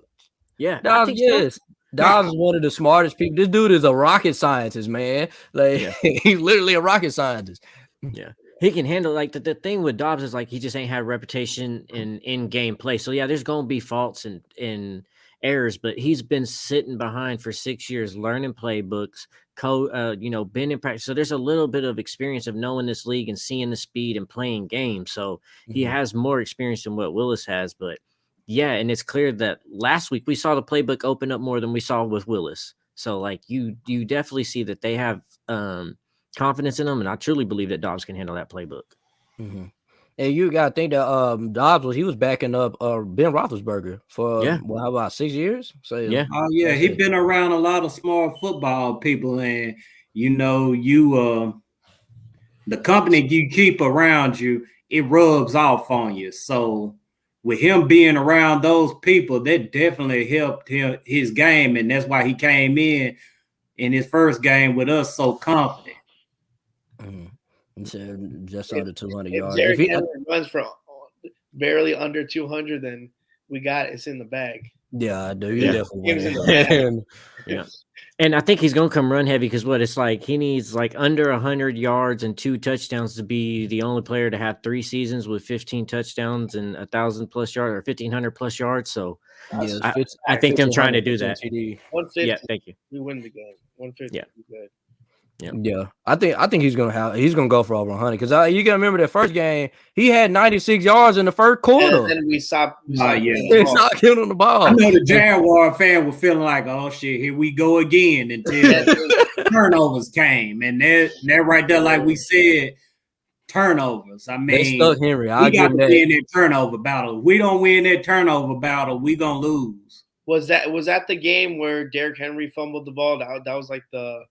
Yeah, I Dobbs, think so. yes. Dobbs is one of the smartest people. This dude is a rocket scientist, man. Like he's literally a rocket scientist. Yeah. He can handle like the thing with Dobbs is like he just ain't had reputation in game play. So yeah, there's gonna be faults and errors, but he's been sitting behind for 6 years, learning playbooks, been in practice. So there's a little bit of experience of knowing this league and seeing the speed and playing games. So he has more experience than what Willis has. But yeah, and it's clear that last week we saw the playbook open up more than we saw with Willis. So like you definitely see that they have confidence in him, and I truly believe that Dobbs can handle that playbook. And you gotta think that Dobbs was backing up Ben Roethlisberger for how about 6 years? So Oh yeah, he been around a lot of smart football people, and the company you keep around you, it rubs off on you. So with him being around those people, that definitely helped his game, and that's why he came in his first game with us so confident. Just under 200 yards. Derrick Henry runs for barely under 200, then we got it's in the bag. Yeah, I do. You definitely win. Yeah. And I think he's going to come run heavy because it's like he needs like under 100 yards and 2 touchdowns to be the only player to have 3 seasons with 15 touchdowns and 1,000 plus yards or 1,500 plus yards. So I think them trying to do that. 150. Yeah, thank you. We win the game. 150. Yeah. Good. Yeah, I think he's gonna go for over 100 because you gotta remember that first game he had 96 yards in the first quarter. And then we stopped killing the ball. I know the Jaguar fan was feeling like, oh shit, here we go again until turnovers came, and that right there, like we said, turnovers. I mean, they stuck Henry. We got to win that turnover battle. If we don't win that turnover battle, we gonna lose. Was that the game where Derrick Henry fumbled the ball? That was like the.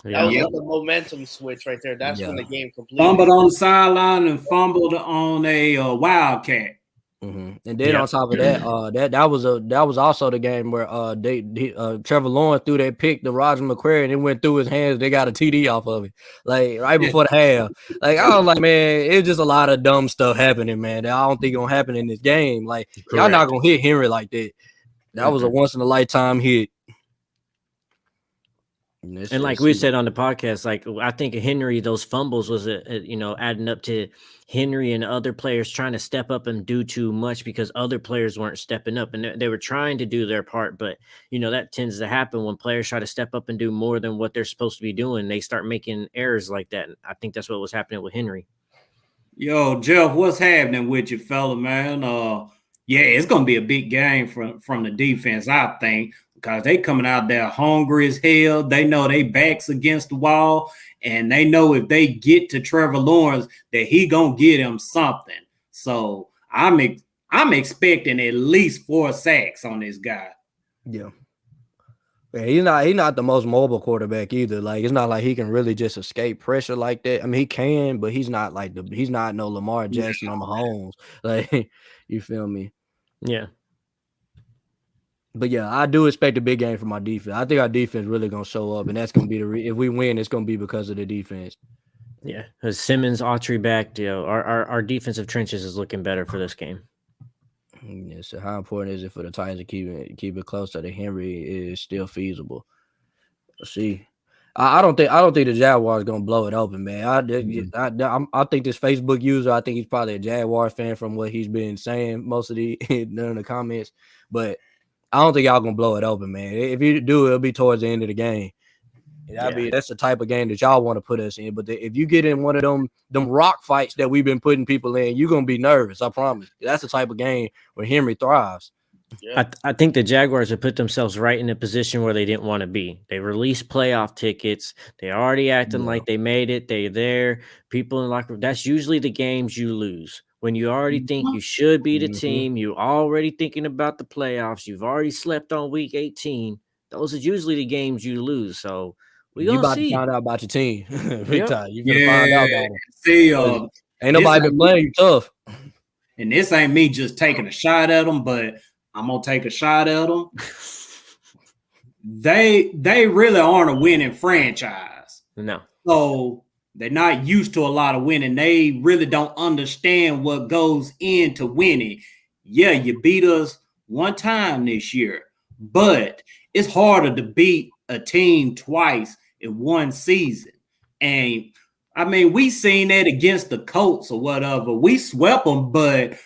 That was like the momentum switch right there. That's when the game completed. Fumbled on the sideline and fumbled on a wildcat. And then on top of that, that was also the game where Trevor Lawrence threw that pick to Roger McCreary and it went through his hands. They got a TD off of it, like right before the half. Like I was like, man, it's just a lot of dumb stuff happening, man. That I don't think gonna happen in this game. Like y'all not gonna hit Henry like that. That was a once in a lifetime hit. And like we said on the podcast, like I think Henry, those fumbles was adding up to Henry and other players trying to step up and do too much because other players weren't stepping up and they were trying to do their part. But that tends to happen when players try to step up and do more than what they're supposed to be doing. They start making errors like that. And I think that's what was happening with Henry. Yo, Jeff, what's happening with you, fella, man? It's gonna be a big game from the defense, I think. Because they coming out there hungry as hell. They know they backs against the wall, and they know if they get to Trevor Lawrence that he gonna get him something. So I'm expecting at least 4 sacks on this guy. Yeah, he's not the most mobile quarterback either. Like it's not like he can really just escape pressure like that. I mean, he can, but he's not no Lamar Jackson or Mahomes. Like you feel me? Yeah. But yeah, I do expect a big game from our defense. I think our defense really gonna show up, and that's gonna be if we win, it's gonna be because of the defense. Yeah, Simmons, Autry back. Our defensive trenches is looking better for this game. Yeah, so how important is it for the Titans to keep it close so that Henry is still feasible? Let's see. I don't think the Jaguars gonna blow it open, man. I think this Facebook user, I think he's probably a Jaguars fan from what he's been saying most of in the comments, but. I don't think y'all gonna blow it open, man. If you do, it'll be towards the end of the game. That's the type of game that y'all want to put us in. But if you get in one of them rock fights that we've been putting people in, you're gonna be nervous. I promise. That's the type of game where Henry thrives. Yeah. I think the Jaguars have put themselves right in a position where they didn't want to be. They released playoff tickets. They're already acting like they made it. They're there. People in locker room. That's usually the games you lose. When you already think you should be the team, you're already thinking about the playoffs, you've already slept on week 18, those are usually the games you lose. So We You gonna about to see. find out about your team. Big Yep. time. You gonna find out about them. See, Ain't nobody been playing you tough. and this ain't me just taking a shot at them, but I'm gonna take a shot at them. They really aren't a winning franchise. No. So they're not used to a lot of winning. They really don't understand what goes into winning. Yeah, you beat us one time this year, but it's harder to beat a team twice in one season. And I mean, we seen that against the Colts or whatever. We swept them, but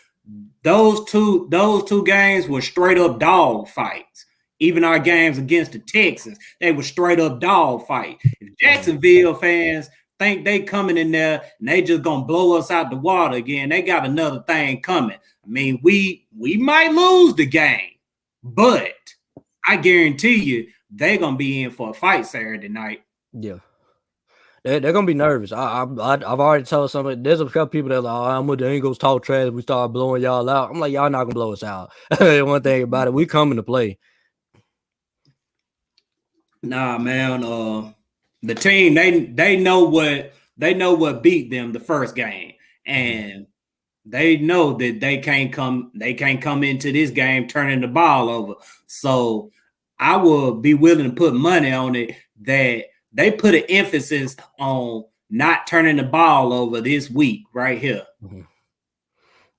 those two games were straight up dog fights. Even our games against the Texans, they were straight up dog fight. If Jacksonville fans think they coming in there and they just gonna blow us out the water again, they got another thing coming. I mean, we might lose the game, but I guarantee you they're gonna be in for a fight Saturday night. Yeah. They're gonna be nervous. I've already told somebody. There's a couple people that are like, oh, I'm with the Eagles talk trash. We start blowing y'all out. I'm like, y'all not gonna blow us out. One thing about it, we coming to play. Nah, man. The team they know what beat them the first game, and they know that they can't come into this game turning the ball over. So I will be willing to put money on it that they put an emphasis on not turning the ball over this week right here. Mm-hmm.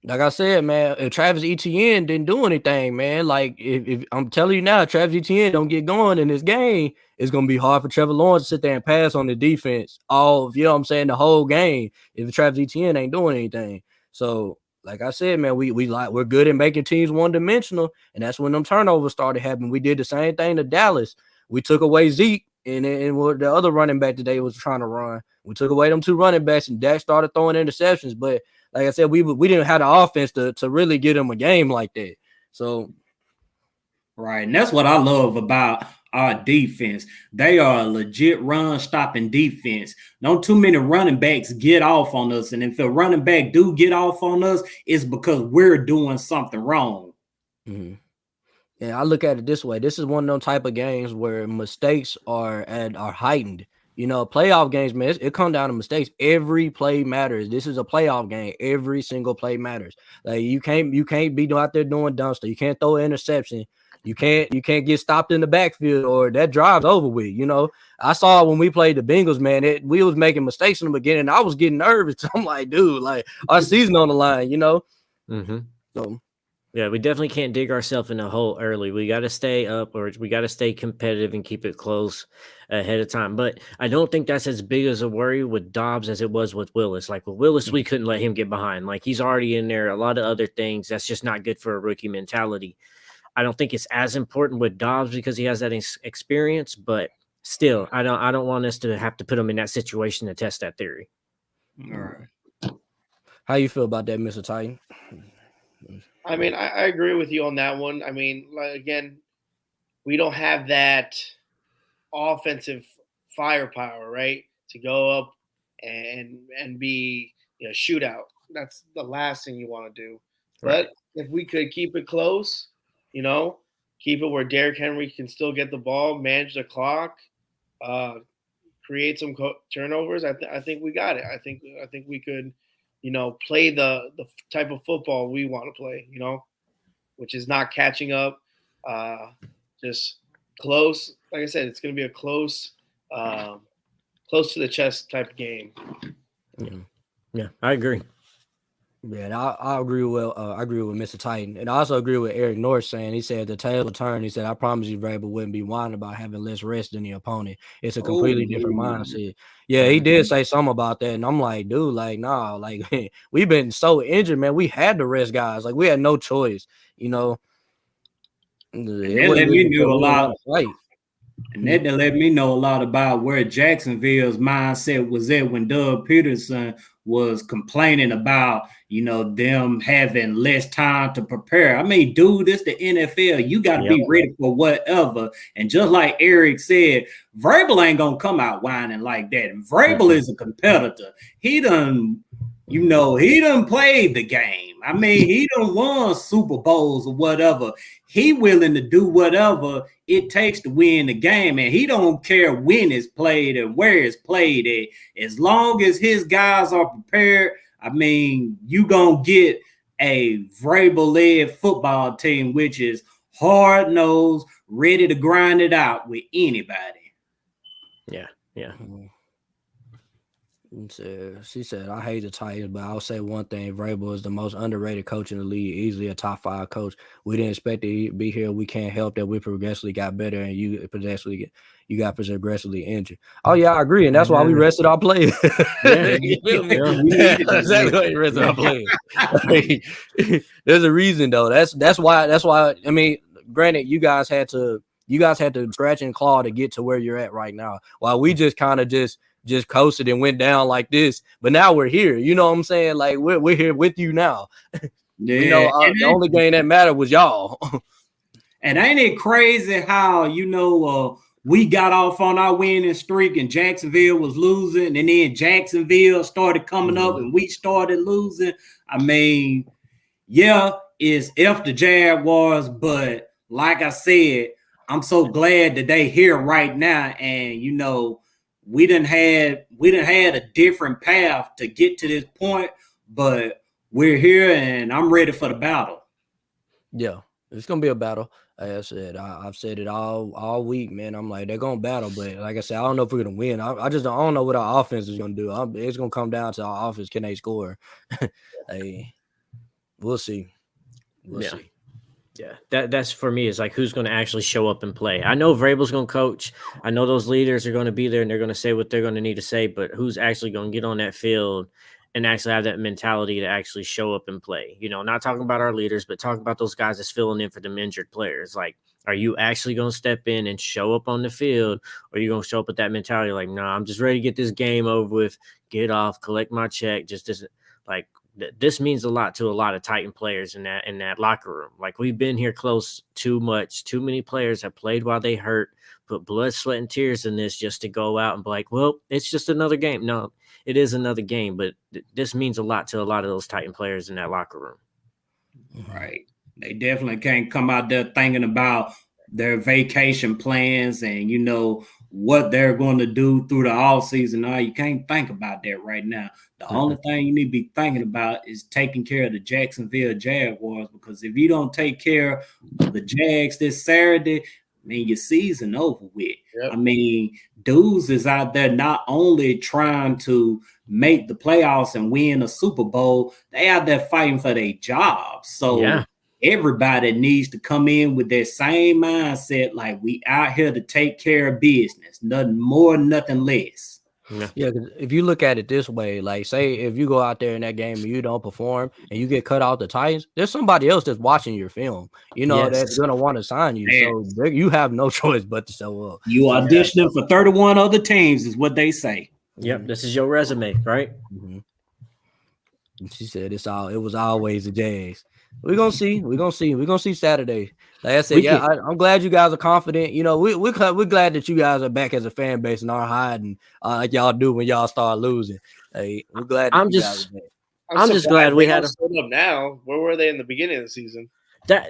Like I said, man, if Travis Etienne didn't do anything, man, like if I'm telling you now, Travis Etienne don't get going in this game, it's gonna be hard for Trevor Lawrence to sit there and pass on the defense all, you know what I'm saying, the whole game if Travis Etienne ain't doing anything. So, like I said, man, we're good at making teams one-dimensional, and that's when them turnovers started happening. We did the same thing to Dallas. We took away Zeke and the other running back today was trying to run. We took away them two running backs, and Dak started throwing interceptions, but like I said, we didn't have the offense to really get him a game like that. So, right, and that's what I love about our defense. They are a legit run-stopping defense. Not too many running backs get off on us, and if a running back do get off on us, it's because we're doing something wrong. Mm-hmm. Yeah, I look at it this way. This is one of those type of games where mistakes are heightened. You know, playoff games, man, it comes down to mistakes. Every play matters. This is a playoff game. Every single play matters. Like you can't be out there doing dumb stuff. You can't throw an interception. You can't get stopped in the backfield or that drive's over with. You know, I saw when we played the Bengals, man, we was making mistakes in the beginning. I was getting nervous. I'm like, dude, like our season on the line, you know? Mm-hmm. So. Yeah, we definitely can't dig ourselves in a hole early. We got to stay up, or we got to stay competitive and keep it close ahead of time. But I don't think that's as big as a worry with Dobbs as it was with Willis. Like with Willis, we couldn't let him get behind. Like he's already in there. A lot of other things. That's just not good for a rookie mentality. I don't think it's as important with Dobbs because he has that experience. But still, I don't want us to have to put him in that situation to test that theory. All right. How you feel about that, Mr. Titan? I mean, I agree with you on that one. I mean, like, again, we don't have that offensive firepower, right, to go up and be shootout. That's the last thing you want to do. Right. But if we could keep it close, keep it where Derrick Henry can still get the ball, manage the clock, create some turnovers, I think we got it. I think we could – play the type of football we want to play, which is not catching up, just close. Like I said, it's going to be a close to the chest type of game. Yeah, I agree. Yeah, I agree with Mr. Titan, and I also agree with Eric North saying he said the table turned. He said, "I promise you, Vrabel wouldn't be whining about having less rest than the opponent. It's a completely different mindset." Yeah, he did say something about that, and I'm like, dude, like, nah, like we've been so injured, man. We had to rest guys, like we had no choice, And that let me know a lot. And that let me know a lot about where Jacksonville's mindset was at when Doug Peterson was complaining about, them having less time to prepare. I mean, dude, it's the NFL. You got to be ready for whatever. And just like Eric said, Vrabel ain't going to come out whining like that. Vrabel is a competitor. He done played the game. I mean, he done won Super Bowls or whatever. He willing to do whatever it takes to win the game, and he don't care when it's played and where it's played at. As long as his guys are prepared, I mean, you gonna get a Vrabel-led football team, which is hard-nosed, ready to grind it out with anybody. Yeah. She said, I hate the Titans, but I'll say one thing. Vrabel is the most underrated coach in the league, easily a top 5 coach. We didn't expect to be here. We can't help that we progressively got better and you got progressively injured. Oh, yeah, I agree. And that's why we rested our players. You feel me? Exactly why we rested our players. There's a reason, though. That's why, I mean, granted, you guys had to scratch and claw to get to where you're at right now. While we just kind of just coasted and went down like this, but now we're here. You know what I'm saying? Like we're here with you now. Yeah. You know, the only game that mattered was y'all. And ain't it crazy how we got off on our winning streak and Jacksonville was losing, and then Jacksonville started coming up and we started losing. I mean, yeah, it's F the Jaguars, but like I said, I'm so glad that they here right now, and we done had a different path to get to this point, but we're here and I'm ready for the battle. Yeah, it's gonna be a battle. Like I said, I've said it all week, man. I'm like, they're gonna battle, but like I said, I don't know if we're gonna win. I don't know what our offense is gonna do. It's gonna come down to our offense. Can they score? Hey, we'll see. We'll see. Yeah, that's for me is like who's going to actually show up and play. I know Vrabel's going to coach. I know those leaders are going to be there and they're going to say what they're going to need to say, but who's actually going to get on that field and actually have that mentality to actually show up and play? Not talking about our leaders, but talking about those guys that's filling in for them injured players. Like, are you actually going to step in and show up on the field, or are you going to show up with that mentality like, no, I'm just ready to get this game over with, get off, collect my check, like. This means a lot to a lot of Titan players in that locker room. Like, we've been here close too much. Too many players have played while they hurt, put blood, sweat, and tears in this just to go out and be like, well, it's just another game. No, it is another game, but this means a lot to a lot of those Titan players in that locker room. Right. They definitely can't come out there thinking about their vacation plans and, what they're going to do through the off season. No, you can't think about that right now. The only thing you need to be thinking about is taking care of the Jacksonville Jaguars, because if you don't take care of the Jags this Saturday, I mean, your season over with. Yep. I mean, dudes is out there not only trying to make the playoffs and win a Super Bowl, they out there fighting for their jobs. So everybody needs to come in with that same mindset, like we out here to take care of business, nothing more, nothing less. Yeah, cause if you look at it this way, like say if you go out there in that game and you don't perform and you get cut out the Titans, there's somebody else that's watching your film, that's gonna want to sign you. Man. So you have no choice but to show up. You auditioning for 31 other teams is what they say. Yep, this is your resume, right? Mm-hmm. She said it was always the Jags. We're gonna see. We're gonna see Saturday. Like I said, I'm glad you guys are confident. We're glad that you guys are back as a fan base and aren't hiding like y'all do when y'all start losing. Hey, we're glad. I'm just glad we had them up now. Where were they in the beginning of the season? That's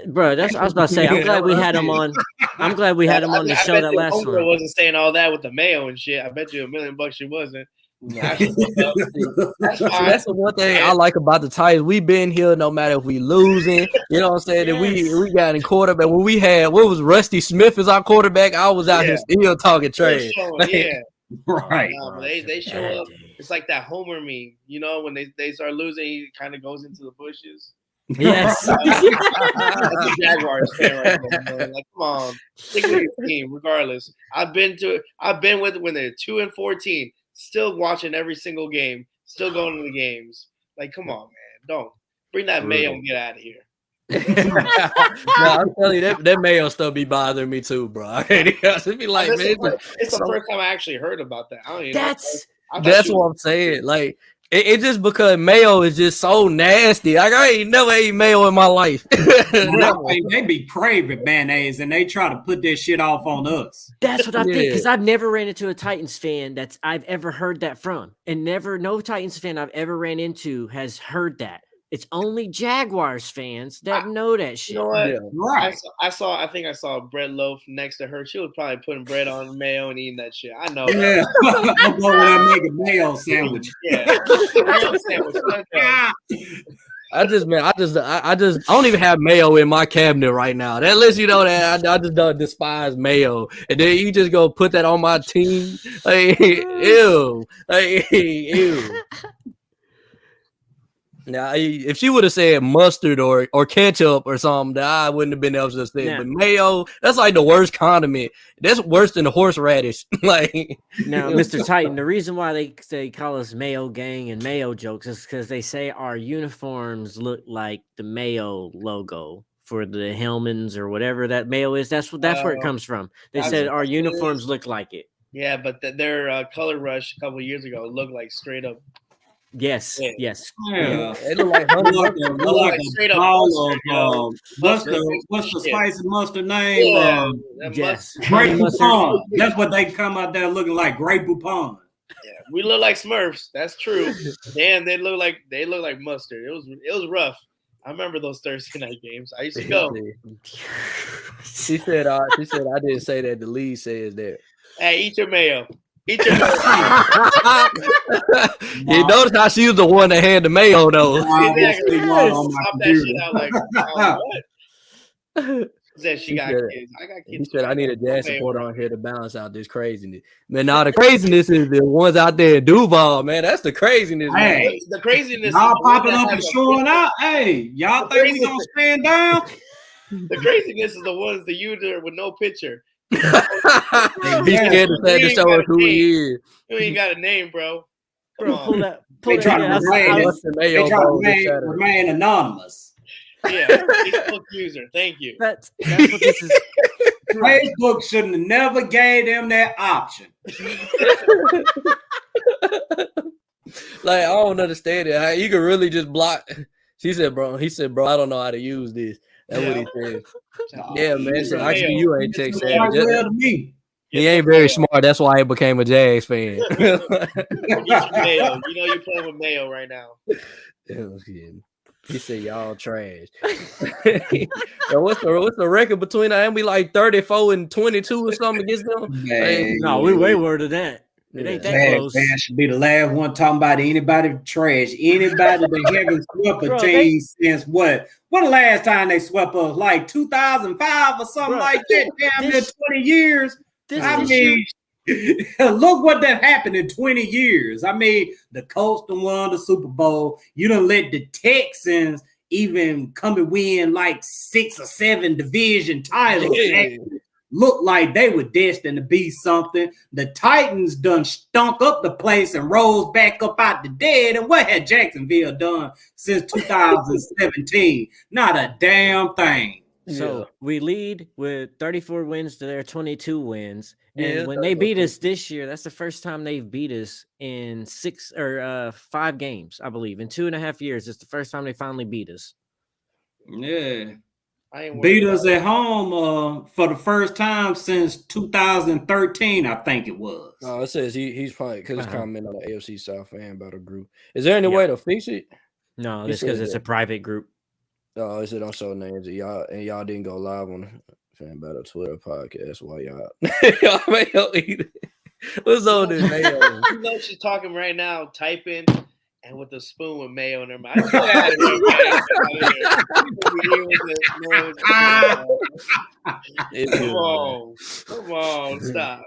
I was about to say. I'm glad we had them on. I'm glad we had them on the show that last one. I wasn't saying all that with the Mayo and shit. I bet you $1 million she wasn't. That's the one thing I like about the Titans. We've been here no matter if we losing. You know what I'm saying? Yes. And we got in quarterback. When we had Rusty Smith as our quarterback, I was out here still talking trash. Right. They show up. It's like that Homer meme. When they start losing, he kind of goes into the bushes. Yes. That's a Jaguars fan right now, man. Like, come on, stick with your team, regardless. I've been with when they're 2-14. Still watching every single game, still going to the games. Like, come on, man. Don't bring that Mayo and get out of here. I'm telling you, that Mayo stuff be bothering me too, bro. It'd be like, it's the first time I actually heard about that. I don't even that's what I'm saying. Like, it just because Mayo is just so nasty. Like, I ain't never ate Mayo in my life. They be craving mayonnaise and they try to put that shit off on us. That's what I think, because I've never ran into a Titans fan I've ever heard that from. And no Titans fan I've ever ran into has heard that. It's only Jaguars fans that know that shit. You know what? Yeah. Right. I think I saw a bread loaf next to her. She was probably putting bread on mayo and eating that shit. I know. Yeah. I'll go when I make a mayo sandwich. Yeah. Mayo sandwich. Let's go. I don't even have mayo in my cabinet right now. That lets you know that I just don't despise mayo. And then you just go put that on my team. Like, ew. Like, ew. Now, if she would have said mustard or ketchup or something, I wouldn't have been able to say. Yeah. But mayo, that's like the worst condiment. That's worse than the horseradish. Like Now, Mr. Titan, the reason why they call us Mayo Gang and Mayo Jokes is because they say our uniforms look like the Mayo logo for the Hellmans or whatever that Mayo is. That's where it comes from. They said our uniforms look like it. Yeah, but their color rush a couple of years ago looked like straight up. Yes, Yeah. yes. Yeah. it look like Look honey. like a straight up ball mustard, of yo. what's the Shit. spicy mustard name? Yeah, that Yes. Great Honey mustard. Poupon. That's what they come out there looking like. Great Poupon. Yeah, we look like Smurfs. That's true. Damn, they look like mustard. It was rough. I remember those Thursday night games. I used to go. She said I didn't say that. The lead says that. Hey, eat your mayo. Eat your mayo. You notice how she was the one that had the mayo though. Exactly. On my Stop that computer. shit out like what? Said she got said- kids. I got He kids. said I need a jazz Okay. supporter on here to balance out this craziness. Man, now the craziness is the ones out there in Duval, man. That's the craziness, man. Hey, The craziness. y'all is the one popping that up and has a showing picture. out. Hey, y'all think we gonna stand down? The craziness is the ones the user with no picture. He scared to say to show us who he is. You ain't got a name, bro. Come Bro, on. pull that. They Pull try to that. remain- What's the They mayo try to bowl this Saturday? remain anonymous. Yeah, Facebook user. Thank you. That's what this is. Facebook shouldn't have never gave them that option. Like, I don't understand it. How you can really just block. He said, bro, I don't know how to use this. That's what he said. Yeah, man. So actually, you ain't tech It's savvy. quite well to me. He ain't very smart. That's why he became a Jags fan. Get your mayo. You know you're playing with mayo right now. He said, y'all trash. Yo, what's the record between them? We like 34 and 22 or something against them? Man, No, we way more than that. It ain't that Jags close. fans should be the last one talking about anybody trash. Anybody that haven't swept a Bro, team since what? When the last time they swept us? Like 2005 or something Bro, like that. Damn near 20 years. I This year- mean, look what that happened in 20 years. I mean, the Colts done won the Super Bowl. You done let the Texans even come and win like 6 or 7 division titles. Yeah. Looked like they were destined to be something. The Titans done stunk up the place and rose back up out the dead. And what had Jacksonville done since 2017? Not a damn thing. So we lead with 34 wins to their 22 wins. And Yeah, when they beat us this year, that's the first time they've beat us in 5 games, I believe. In 2.5 years, it's the first time they finally beat us. Yeah. I ain't worried Beat about us at home for the first time since 2013, I think it was. Oh, it says he's probably because it's Uh-huh. commenting on the AFC South fan battle group. Is there any Yeah. way to fix it? No, He that's because said it's that. a private group. Oh, is it on show names? Y'all didn't go live on the fan battle Twitter podcast. Why y'all mayo eat it? What's on this mayo? You know she's talking right now, typing, and with a spoon with mayo in her mouth. Get out of here, man. Come on, stop.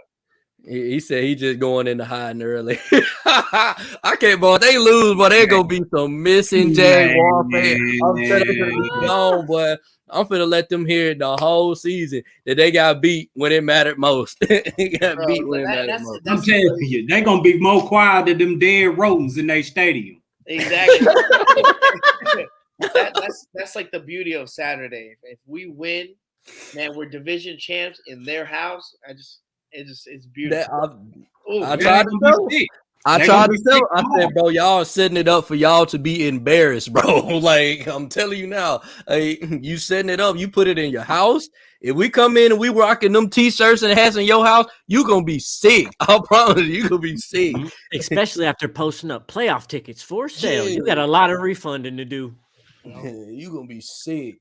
He said he just going into hiding early. I can't believe they lose, but they gonna be some missing Jaguar fans. I'm sure they gonna be gone, but I'm finna let them hear it the whole season that they got beat when it mattered most. They got Bro, beat when it mattered that's- most. I'm telling you, they're going to be more quiet than them dead rodents in their stadium. Exactly. That's like the beauty of Saturday. If we win, man, we're division champs in their house. It's beautiful. I tried to tell them. I tried to tell. I said, bro, y'all setting it up for y'all to be embarrassed, bro. Like, I'm telling you now, you setting it up. You put it in your house. If we come in and we rocking them t-shirts and hats in your house, you gonna be sick. I promise you gonna be sick. Especially after posting up playoff tickets for sale. You got a lot of refunding to do. You gonna be sick.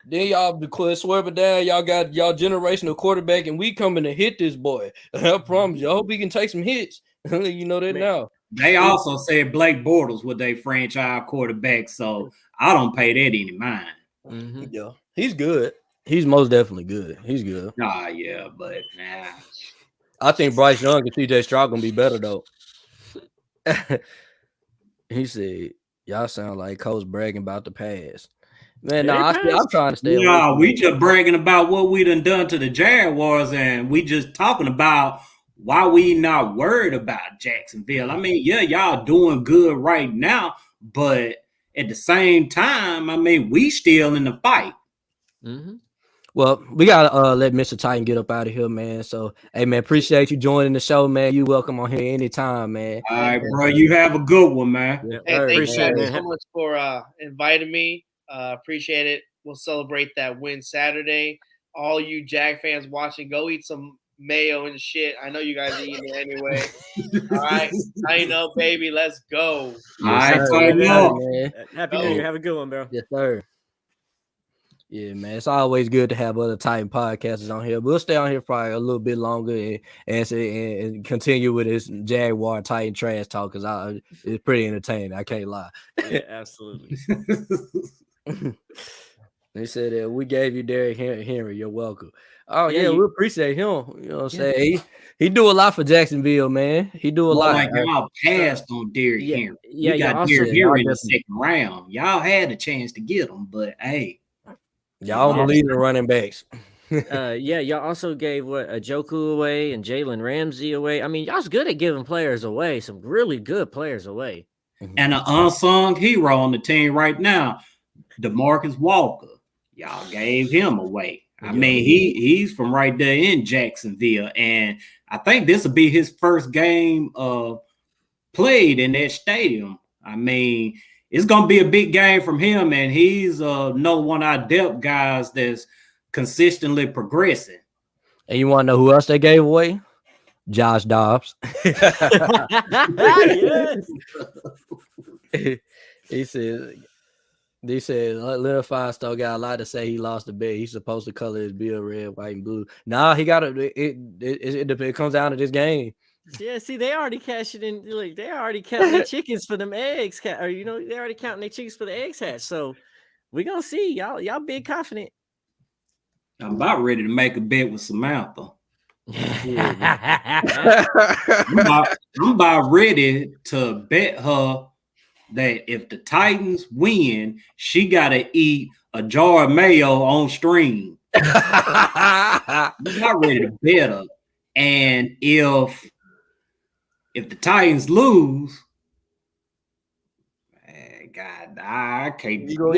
Then y'all be swerving down. Y'all got y'all generational quarterback, and we coming to hit this boy. I promise you. I hope he can take some hits. You know that now. They also said Blake Bortles was their franchise quarterback, so I don't pay that any mind. Mm-hmm. Yeah, he's good. He's most definitely good. He's good. Yeah, but nah. I think Bryce Young and TJ Stroud gonna be better though. He said, "Y'all sound like Coach bragging about the past." Man, no, I'm trying to stay away. Yeah, we just bragging about what we done to the Jaguars, and we just talking about why we not worried about Jacksonville. I mean, yeah, y'all doing good right now, but at the same time, I mean, we still in the fight. Mm-hmm. Well, we gotta let Mr. Titan get up out of here, man. So, hey, man, appreciate you joining the show, man. You welcome on here anytime, man. All right, bro, you have a good one, man. Yeah, Hey, thank you appreciate guys it. so much for inviting me. Appreciate it. We'll celebrate that win Saturday. All you Jag fans watching, go eat some mayo and shit. I know you guys are eating it anyway. All right, I know, baby. Let's go. All right, Yes, so sir. man. Happy New Year. Have a good one, bro. Yes, sir. Yeah, man. It's always good to have other Titan podcasters on here. We'll stay on here probably a little bit longer and continue with this Jaguar Titan trash talk because it's pretty entertaining. I can't lie. Yeah, absolutely. They said that we gave you Derrick Henry. You're welcome. Oh yeah, we appreciate him. You know what I'm saying? He do a lot for Jacksonville, man. He do a lot. Like y'all passed on Derrick Henry. Yeah, you got Derrick Henry in the second round. Y'all had a chance to get him, but hey. Y'all don't believe in running backs. Y'all also gave Njoku away and Jalen Ramsey away. I mean, y'all's good at giving players away, some really good players away. And an unsung hero on the team right now, DeMarcus Walker. Y'all gave him away. I mean, he's from right there in Jacksonville, and I think this will be his first game played in that stadium. I mean, it's going to be a big game from him, and he's another one of our depth guys that's consistently progressing. And you want to know who else they gave away? Josh Dobbs. Yes. He said Leonard Firestone got a lot to say. He lost the bet. He's supposed to color his bill red, white, and blue. Nah, he got it comes down to this game. Yeah, see, they already cashed it in. Like, they already counting their chickens for them eggs. Or they already counting their chickens for the eggs hatch. So we're gonna see. Y'all big confident. I'm about ready to make a bet with Samantha. I'm about ready to bet her that if the Titans win, she gotta eat a jar of mayo on stream. I'm not ready to bet her. And if the Titans lose, man, God, I can't. I'll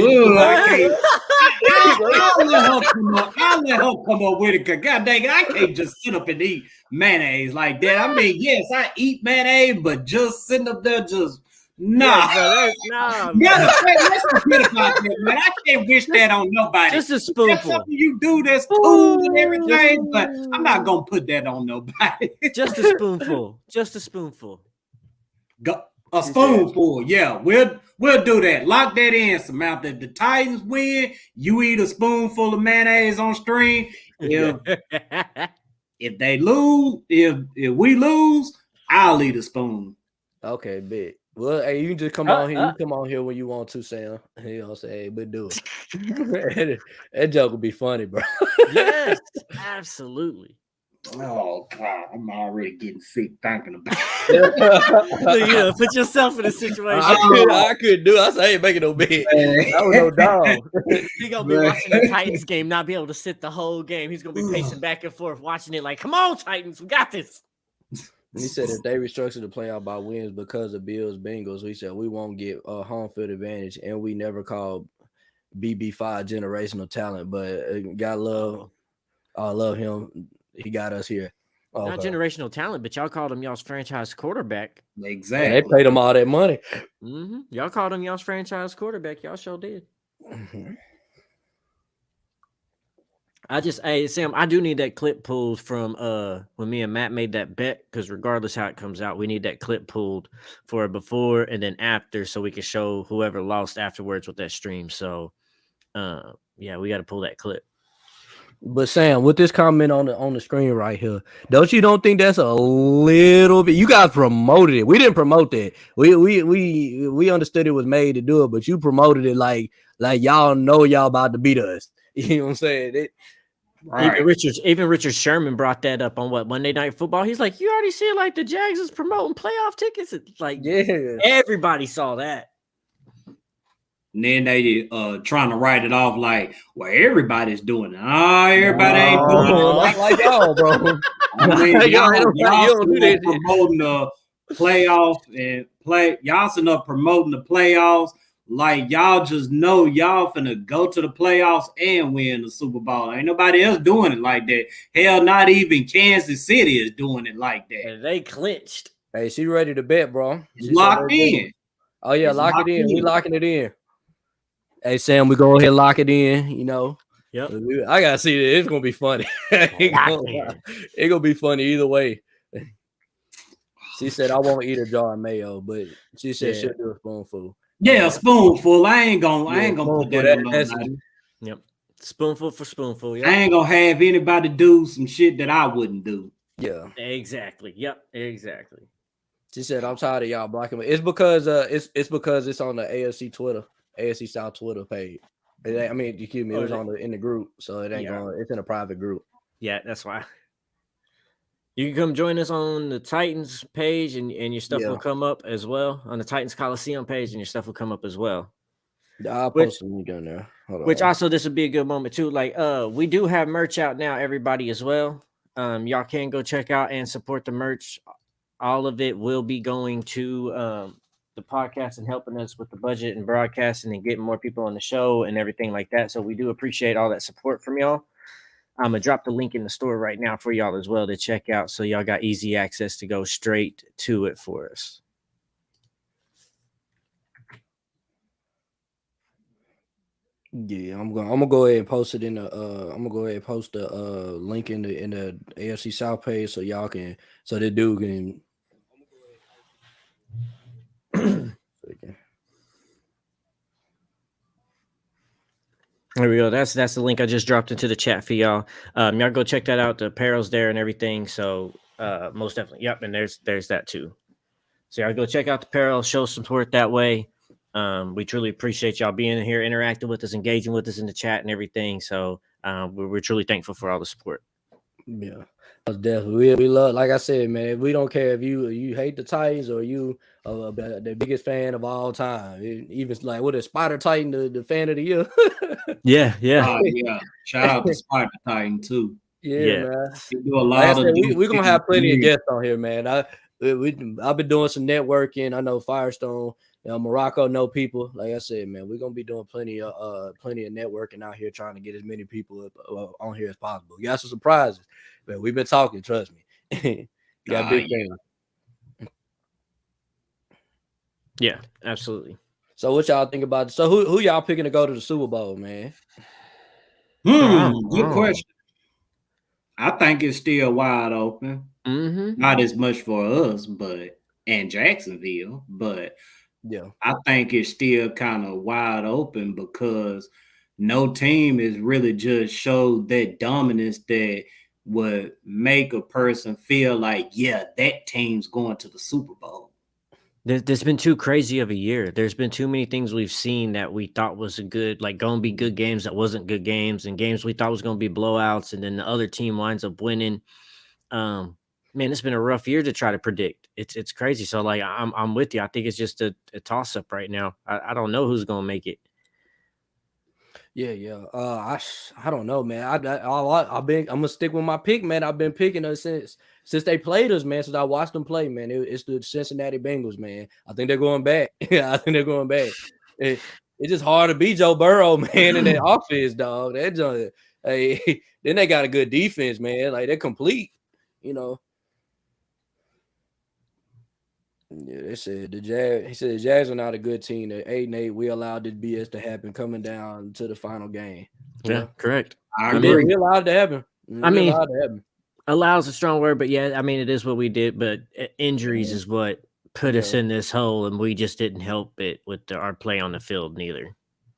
let her come up with it. Cause God dang it, I can't just sit up and eat mayonnaise like that. I mean, yes, I eat mayonnaise, but just sitting up there, just nah. Nah. Let's forget about that, man. I can't wish that on nobody. Just a spoonful. That's something you do that's cool and everything, but I'm not gonna put that on nobody. Just a spoonful. Just a spoonful. A spoonful, yeah. We'll do that. Lock that in, Samantha. If the Titans win, you eat a spoonful of mayonnaise on stream. If they lose, if we lose, I'll eat a spoon. Okay, big. Well, hey, you can just come on here. You come on here when you want to, Sam. You know what I'm saying? But do it. That joke would be funny, bro. Yes, absolutely. Oh God, I'm already getting sick thinking about it. Yeah, put yourself in a situation. I couldn't do it. I said, I ain't making no bet. I was no dog. He's gonna be watching the Titans game, not be able to sit the whole game. He's gonna be pacing back and forth, watching it like, come on, Titans, we got this. And he said if they restructure the playoff by wins because of Bills Bengals, he said we won't get a home field advantage, and we never called BB5 generational talent, but God love him. He got us here. Not generational talent, but y'all called him y'all's franchise quarterback. Exactly. And they paid him all that money. Mm-hmm. Y'all called him y'all's franchise quarterback. Y'all sure did. Mm-hmm. Hey Sam, I do need that clip pulled from when me and Matt made that bet, because regardless how it comes out, we need that clip pulled for before and then after, so we can show whoever lost afterwards with that stream. So yeah, we got to pull that clip. But Sam, with this comment on the screen right here, don't think that's a little bit? You guys promoted it. We didn't promote that. We understood it was made to do it, but you promoted it like y'all know y'all about to beat us. You know what I'm saying? Right. Even Richard Sherman brought that up on Monday Night Football. He's like, you already see like the Jags is promoting playoff tickets. It's like, Yeah, everybody saw that. And then they trying to write it off like, well, everybody's doing it. Everybody ain't doing it. not like y'all, bro. I mean, Y'all don't do that shit. promoting the playoffs and y'all sitting up promoting the playoffs like y'all just know y'all finna go to the playoffs and win the Super Bowl. Ain't nobody else doing it like that. Hell, not even Kansas City is doing it like that. And they clinched. Hey, she ready to bet, bro. It's locked in. Oh yeah, It's lock it locked in. We in. locking it in. Hey Sam, we go ahead and lock it in. You know, Yep. I gotta see that. It's gonna be funny. It's gonna be funny either way. She said I won't eat a jar of mayo, but she said she'll do a spoonful. Yeah, a spoonful. I ain't gonna put that on nobody. Yep. Spoonful for spoonful. Yep. I ain't gonna have anybody do some shit that I wouldn't do. Yeah. Exactly. Yep. Exactly. She said I'm tired of y'all blocking me. It's because it's on the AFC South Twitter page. I mean, excuse me, it was in the group, so it ain't going. It's in a private group. Yeah, that's why. You can come join us on the Titans page, and your stuff will come up as well on the Titans Colosseum page, and your stuff will come up as well. I'll post the link on there. Which also, this would be a good moment too. Like, we do have merch out now, everybody as well. Y'all can go check out and support the merch. All of it will be going to the podcast and helping us with the budget and broadcasting and getting more people on the show and everything like that. So we do appreciate all that support from y'all. I'm gonna drop the link in the store right now for y'all as well to check out, so y'all got easy access to go straight to it for us. Yeah, I'm gonna go ahead and post it in the I'm gonna go ahead and post the link in the AFC South page so y'all can the dude can. There we go. That's the link I just dropped into the chat for y'all. Y'all go check that out. The apparel's there and everything. So most definitely. Yep, and there's that too. So y'all go check out the apparel, show support that way. We truly appreciate y'all being here, interacting with us, engaging with us in the chat and everything. So we're truly thankful for all the support. Yeah, definitely. We love, like I said, man. We don't care if you hate the Titans or you the biggest fan of all time. Even like what is Spider Titan the fan of the year? Yeah. Yeah. Shout out to Spider Titan too. Yeah, man. We do a lot of. We're gonna have plenty of guests on here, man. I've been doing some networking. I know Firestone, Morocco know people. Like I said, man, we're gonna be doing plenty of networking out here, trying to get as many people on here as possible. You got some surprises, man. We've been talking. Trust me. Got big things. Yeah, absolutely. So what y'all think about? So who y'all picking to go to the Super Bowl, man? Good question. I think it's still wide open. Mm-hmm. Not as much for us, and Jacksonville, but yeah, I think it's still kind of wide open because no team has really just showed that dominance that would make a person feel like, yeah, that team's going to the Super Bowl. There's been too crazy of a year. There's been too many things we've seen that we thought was going to be good games that wasn't good games, and games we thought was going to be blowouts, and then the other team winds up winning. Man, it's been a rough year to try to predict. It's crazy. So like, I'm with you. I think it's just a toss up right now. I don't know who's going to make it. Yeah. I don't know, man. I'm gonna stick with my pick, man. I've been picking us since they played us, man. Since I watched them play, man. It's the Cincinnati Bengals, man. I think they're going back. I think they're going back. It's just hard to beat Joe Burrow, man, in that offense, dog. Then they got a good defense, man. Like they're complete, Yeah, they said the Jags are not a good team. They're 8-8. We allowed this BS to happen coming down to the final game. Yeah, correct. I agree. We allowed it to happen. I We mean, allowed it to happen. allows a strong word, but yeah, I mean, it is what we did. But injuries is what put us Yeah. in this hole, and we just didn't help it with our play on the field neither.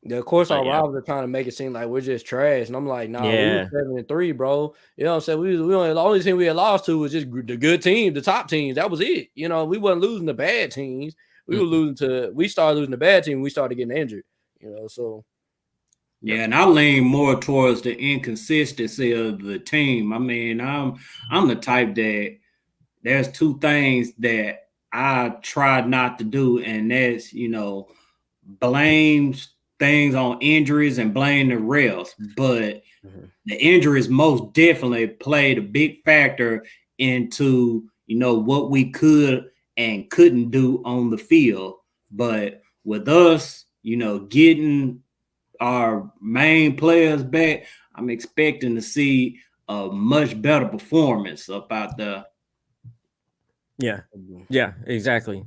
Yeah, of course, But our yeah. rivals are trying to make it seem like we're just trash, and I'm like, nah, we Yeah. were 7-3, bro. You know what I'm saying? We only the only team we had lost to was just the good teams, the top teams. That was it. You know, we wasn't losing to bad teams. We were we started losing to bad teams. We started getting injured. You know, so Yeah, and I lean more towards the inconsistency of the team. I mean, I'm the type that there's two things that I try not to do, and that's blame things on injuries and blame the refs. But the injuries most definitely played a big factor into what we could and couldn't do on the field. But with us, getting our main players back, I'm expecting to see a much better performance up out there. Yeah, exactly.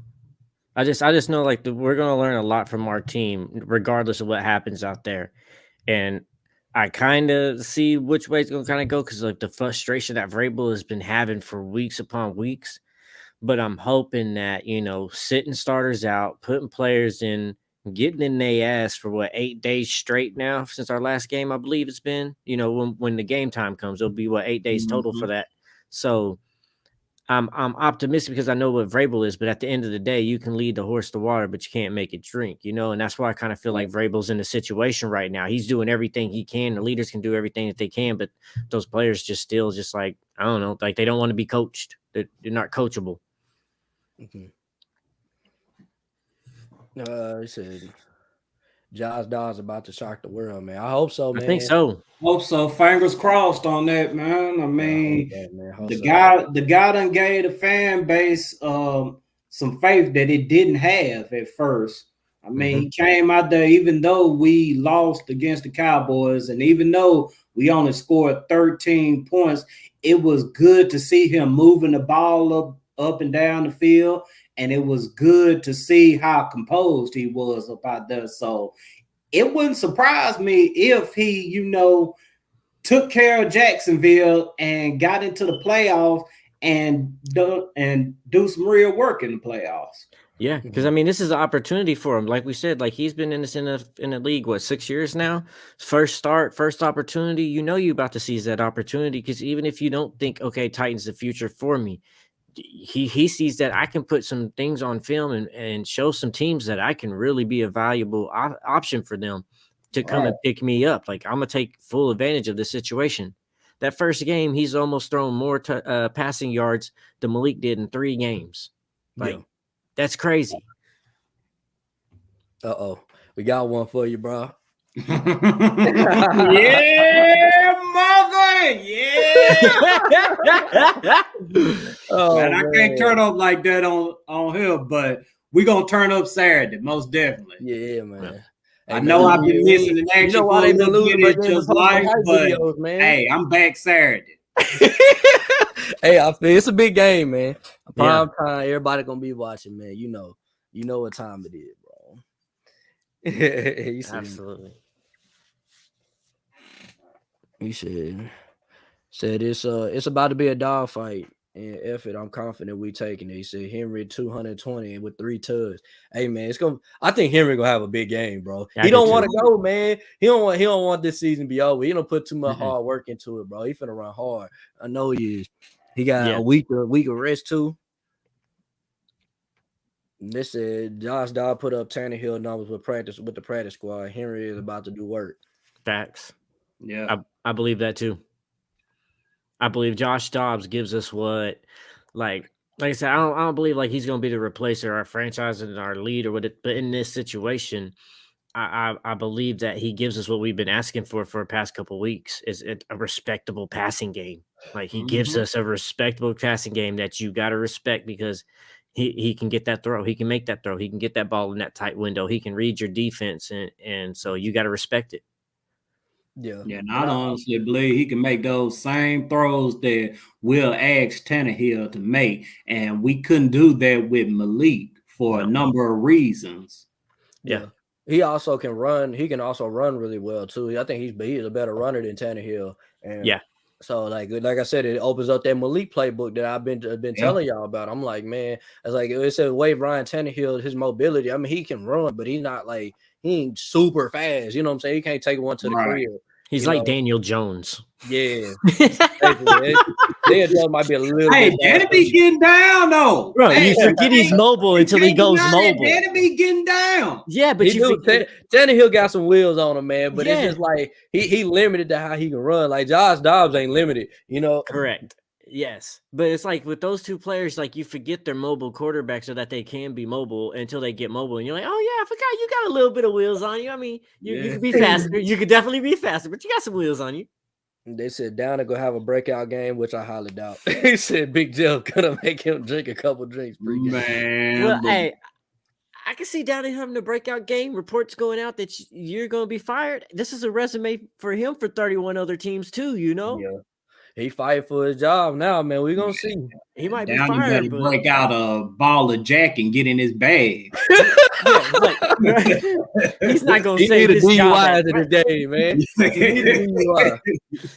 I just know like we're gonna learn a lot from our team, regardless of what happens out there, and I kind of see which way it's gonna kind of go because like the frustration that Vrabel has been having for weeks upon weeks. But I'm hoping that sitting starters out, putting players in, getting in their ass for 8 days straight now since our last game, I believe it's been. When the game time comes, it'll be 8 days total for that. So I'm optimistic because I know what Vrabel is, but at the end of the day, you can lead the horse to water, but you can't make it drink, and that's why I kind of feel like Vrabel's in a situation right now. He's doing everything he can. The leaders can do everything that they can, but those players just like, I don't know, like they don't want to be coached. They're not coachable. he said Josh Dawes about to shock the world, man. I hope so, man. I think so. Hope so. Fingers crossed on that, man. I mean, the guy done gave the fan base some faith that it didn't have at first. I mean, he came out there, even though we lost against the Cowboys, and even though we only scored 13 points, it was good to see him moving the ball up and down the field, and it was good to see how composed he was up out there. So it wouldn't surprise me if he, took care of Jacksonville and got into the playoffs and do some real work in the playoffs. Yeah, because I mean, this is an opportunity for him. Like we said, like he's been in the league 6 years now. First start, first opportunity. You're about to seize that opportunity because even if you don't think, okay, Titans the future for me, he sees that I can put some things on film and show some teams that I can really be a valuable option for them to come and pick me up. Like I'm gonna take full advantage of this situation. That first game, he's almost thrown more passing yards than Malik did in 3 games. That's crazy. We got one for you, bro. Yeah, mother. Yeah. Man, I can't turn up like that on here, but we're gonna turn up Saturday, most definitely. Yeah, man. I know I've been missing an action for a little bit in just life, but hey, I'm back Saturday. Hey, I feel it's a big game, man. Prime time, everybody gonna be watching, man. You know what time it is, bro. Absolutely. He said it's about to be a dogfight and effort. I'm confident we taking it. He said Henry 220 with 3 tugs. Hey man, I think Henry gonna have a big game, bro. Yeah, he don't want to go, man. He don't want this season to be over. He don't put too much hard work into it, bro. He finna run hard. I know he is. He got a week of rest too. And this said Josh Dodd put up Tannehill numbers with the practice squad. Henry is about to do work. Facts. Yeah, I believe that too. I believe Josh Dobbs gives us what, like I said, I don't believe like he's going to be the replacer, our franchise and our lead or what. But in this situation, I believe that he gives us what we've been asking for the past couple of weeks is a respectable passing game. Like he gives us a respectable passing game that you got to respect because he can get that throw. He can make that throw. He can get that ball in that tight window. He can read your defense. And so you got to respect it. Yeah. And I honestly believe he can make those same throws that Will asked Tannehill to make. And we couldn't do that with Malik for a number of reasons. Yeah. he also can run. He can also run really well too. I think he's a better runner than Tannehill. And Yeah. so like I said, it opens up that Malik playbook that I've been telling y'all about. I'm like, man, it's like it said wave Ryan Tannehill, his mobility. I mean, he can run, but he's not like he ain't super fast. You know what I'm saying? He can't take one to the crib. He's like Daniel Jones. Yeah. Daniel Jones might be a little Hey, bit Danny be getting down though. Bro, hey, you forget he's mobile until he goes mobile. Danny be getting down. Yeah, but Tannehill got some wheels on him, man. But it's just like he limited to how he can run. Like Josh Dobbs ain't limited, you know. Correct. Yes, but it's like with those two players, like you forget they're mobile quarterbacks so that they can be mobile until they get mobile, and you're like, oh yeah, I forgot you got a little bit of wheels on you. I mean, you could be faster. You could definitely be faster, but you got some wheels on you. They said Down to go have a breakout game, which I highly doubt. He said Big Jeff gonna make him drink a couple drinks pregame. Man, well, hey, I can see Down having a breakout game. Reports going out that you're going to be fired. This is a resume for him for 31 other teams too. You know. Yeah. He fight for his job now, man. We're gonna see. He might Down be fired, but break out a ball of Jack and get in his bag. He's not gonna save his job in his game, man.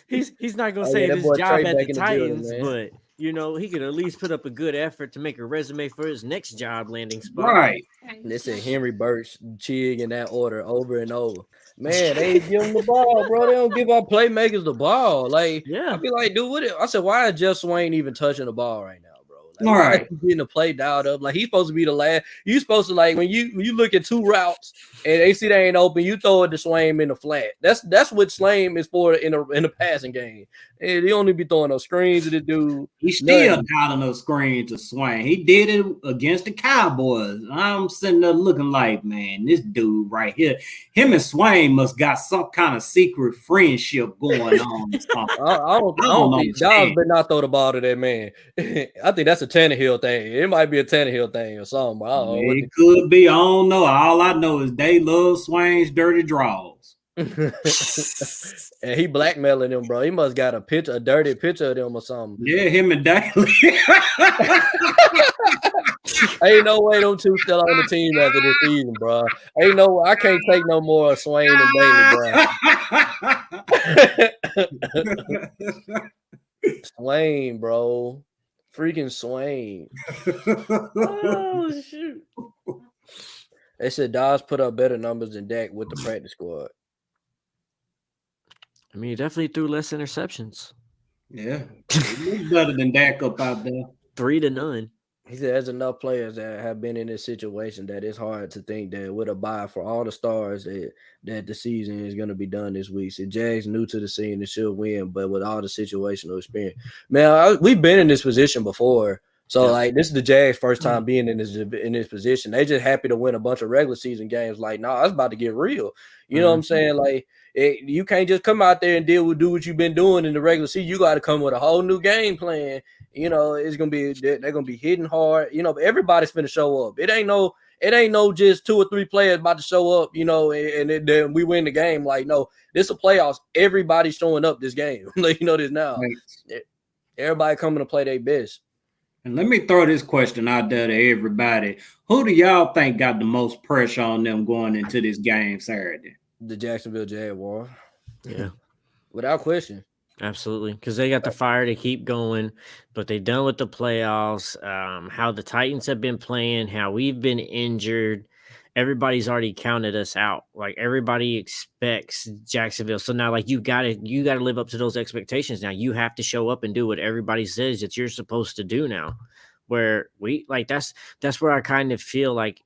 He's not gonna save his job at the Titans, but you know he could at least put up a good effort to make a resume for his next job landing spot. Right. They said Henry Burks, Chig in that order over and over. Man, they ain't give him the ball, bro. They don't give our playmakers the ball. Like, I be like, dude, what? I said, why is Jeff Swain even touching the ball right now, bro? Like, all right, getting the play dialed up. Like he's supposed to be the last. You supposed to like when you look at two routes and they see they ain't open, you throw it to Swain in the flat. That's what Swain is for in the passing game. And he only be throwing those screens to the dude. He's still dialing those screens to Swain. He did it against the Cowboys. I'm sitting there looking like, man, this dude right here, him and Swain must got some kind of secret friendship going on. I don't think Dobbs better not throw the ball to that man. I think that's a Tannehill thing. It might be a Tannehill thing or something. I don't know. It could be. I don't know. All I know is they love Swain's dirty draws. And he blackmailing them, bro. He must got a dirty picture of them or something. Yeah, him and Daly. Ain't no way them two still on the team after this season, bro. Ain't no, I can't take no more Swain and Daly, bro. Swain, bro. Freaking Swain. Oh shoot. They said Dobbs put up better numbers than Dak with the practice squad. I mean, he definitely threw less interceptions. Yeah. He's better than Dak up out there. 3-0. He said there's enough players that have been in this situation that it's hard to think that with a bye for all the stars that the season is going to be done this week. So Jags new to the scene and should win, but with all the situational experience. Man, we've been in this position before. So, like, this is the Jags' first time being in this position. They just happy to win a bunch of regular season games. Like, nah, it's about to get real. You know what I'm saying? Like, you can't just come out there and do what you've been doing in the regular season. You got to come with a whole new game plan. You know, it's gonna be they're gonna be hitting hard. You know, but everybody's finna show up. It ain't no just 2 or 3 players about to show up. You know, and then we win the game. Like, no, this is playoffs. Everybody's showing up this game. Like, you know this now. Right. Everybody coming to play their best. And let me throw this question out there to everybody. Who do y'all think got the most pressure on them going into this game Saturday? The Jacksonville Jaguars. Yeah. Without question. Absolutely. Because they got the fire to keep going, but they're done with the playoffs. How the Titans have been playing, how we've been injured. Everybody's already counted us out. Like, everybody expects Jacksonville. So now, like, you gotta live up to those expectations. Now you have to show up and do what everybody says that you're supposed to do now. Where we like that's where I kind of feel like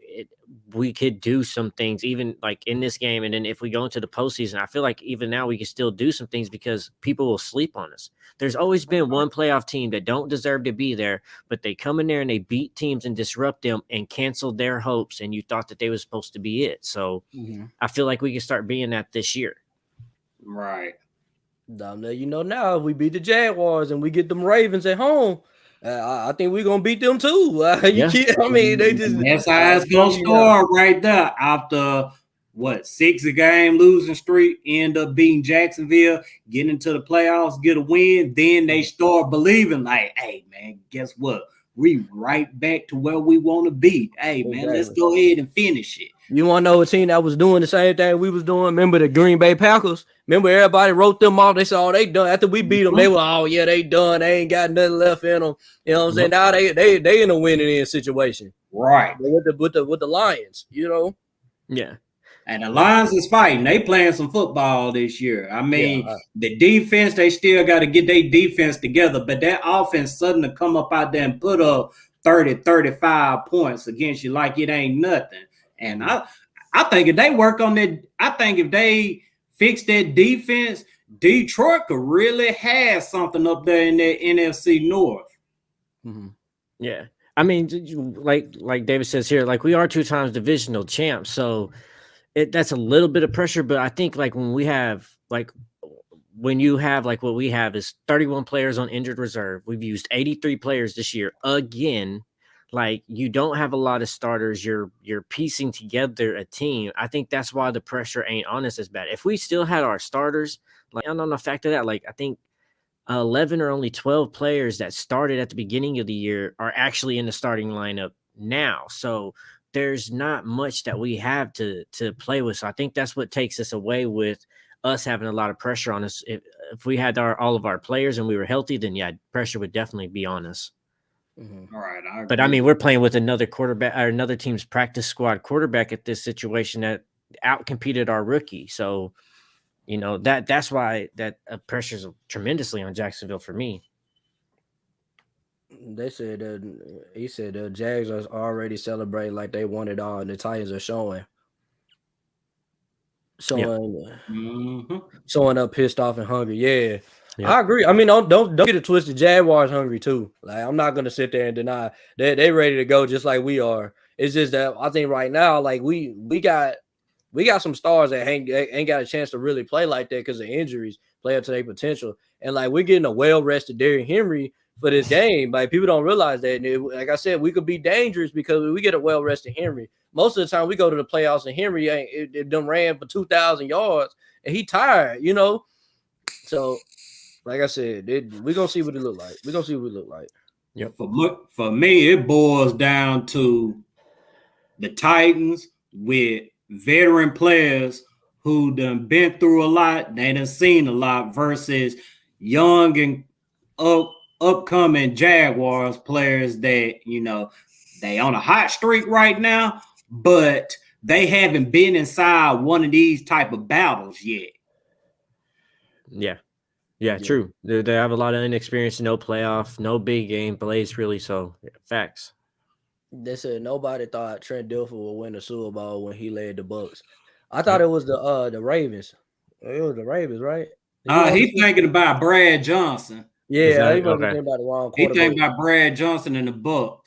we could do some things even like in this game, and then if we go into the postseason, I feel like even now we can still do some things because people will sleep on us. There's always been one playoff team that don't deserve to be there, but they come in there and they beat teams and disrupt them and cancel their hopes, and you thought that they were supposed to be it. So I feel like we can start being that this year. Right. You know, now if we beat the Jaguars and we get them Ravens at home, I think we're gonna beat them too. I mean, they just that's how it's gonna score right there. After 6-game losing streak, end up beating Jacksonville, getting into the playoffs, get a win. Then they start believing, like, hey man, guess what? we right back to where we want to be. Hey, man, let's go ahead and finish it. You want to know a team that was doing the same thing we was doing? Remember the Green Bay Packers? Remember everybody wrote them off. They said, "Oh, they done." After we beat them, they were, "Oh yeah, they done. They ain't got nothing left in them." You know what I'm saying? Now they in a winning situation, right? With the Lions, you know. Yeah. And the Lions is fighting. They playing some football this year. I mean, the defense, they still got to get their defense together. But that offense suddenly come up out there and put up 30, 35 points against you like it ain't nothing. And I think if they work on that, I think if they fix that defense, Detroit could really have something up there in the NFC North. Mm-hmm. Yeah. I mean, like David says here, like we are 2 times divisional champs. So that's a little bit of pressure, but I think like when you have like what we have is 31 players on injured reserve. We've used 83 players this year again. Like you don't have a lot of starters. You're piecing together a team. I think that's why the pressure ain't on us as bad. If we still had our starters, like on the fact of that, like I think 11 or only 12 players that started at the beginning of the year are actually in the starting lineup now. So there's not much that we have to play with. So I think that's what takes us away with us having a lot of pressure on us. If we had all of our players and we were healthy, then yeah, pressure would definitely be on us. Mm-hmm. All right. But I mean, we're playing with another quarterback or another team's practice squad quarterback at this situation that outcompeted our rookie. So, you know, that's why that pressures tremendously on Jacksonville for me. They said he said the Jags are already celebrating like they won it all, and the Titans are showing up pissed off and hungry. Yeah. I agree. I mean, don't get it twisted. Jaguars hungry too. Like I'm not gonna sit there and deny they ready to go just like we are. It's just that I think right now, like we got some stars that ain't got a chance to really play like that because of injuries, play up to their potential, and like we're getting a well rested Derrick Henry for this game. Like people don't realize that. And like I said, we could be dangerous because we get a well rested Henry. Most of the time we go to the playoffs and Henry it done ran for 2,000 yards and he tired, you know. So like I said, we're gonna see what it look like. Yep. For me, it boils down to the Titans with veteran players who done been through a lot, they done seen a lot versus young and upcoming Jaguars players that, you know, they on a hot streak right now, but they haven't been inside one of these type of battles yet. Yeah, true. They have a lot of inexperience, no playoff, no big game plays really. So facts. They said nobody thought Trent Dilfer would win the Super Bowl when he led the Bucs. I thought it was the Ravens. It was the Ravens, right? He's thinking about Brad Johnson. Yeah, he must be thinking about the wrong quarterback. He's thinking about Brad Johnson and the Bucs.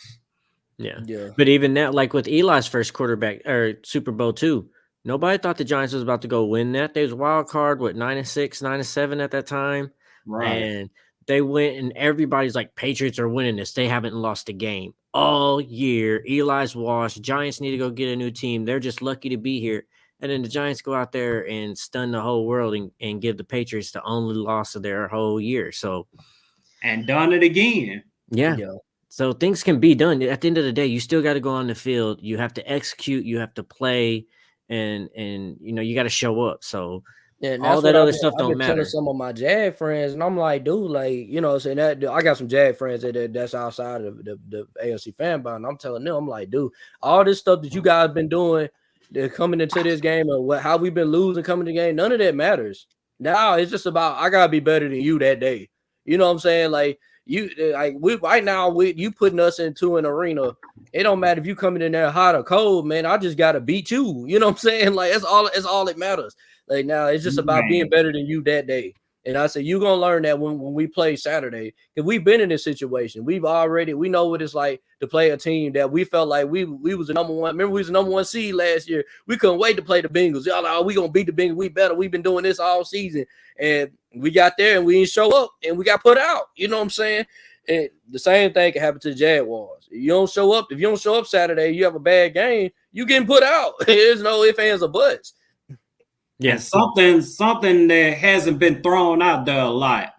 Yeah. But even that, like with Eli's first quarterback or Super Bowl II, nobody thought the Giants was about to go win that. They was wild card, 9-6, 9-7 at that time. Right. And they went and everybody's like, Patriots are winning this. They haven't lost a game all year. Eli's washed. Giants need to go get a new team. They're just lucky to be here. And then the Giants go out there and stun the whole world and give the Patriots the only loss of their whole year. So, and done it again. Yeah. So things can be done. At the end of the day, you still got to go on the field. You have to execute. You have to play, and you know you got to show up. So all that other stuff don't matter. Some of my Jag friends, and I'm like, dude, like you know, saying that I got some Jag friends that's outside of the AFC fan bond. I'm telling them, I'm like, dude, all this stuff that you guys been doing, they're coming into this game and how we've been losing coming to the game, none of that matters. Now it's just about I gotta be better than you that day. You know what I'm saying? Like. You you putting us into an arena. It don't matter if you coming in there hot or cold, man. I just gotta beat you. You know what I'm saying? Like it's all that matters. Like now it's just about being better than you that day. And I said you're gonna learn that when we play Saturday, because we've been in this situation. We know what it's like to play a team that we felt like we was the number one. Remember, we was the number one seed last year. We couldn't wait to play the Bengals. Y'all like, we gonna beat the Bengals. We better. We've been doing this all season, and we got there and we didn't show up, and we got put out. You know what I'm saying? And the same thing can happen to the Jaguars. If you don't show up Saturday, you have a bad game, you getting put out. There's no ifs, ands, or buts. Yeah, something that hasn't been thrown out there a lot.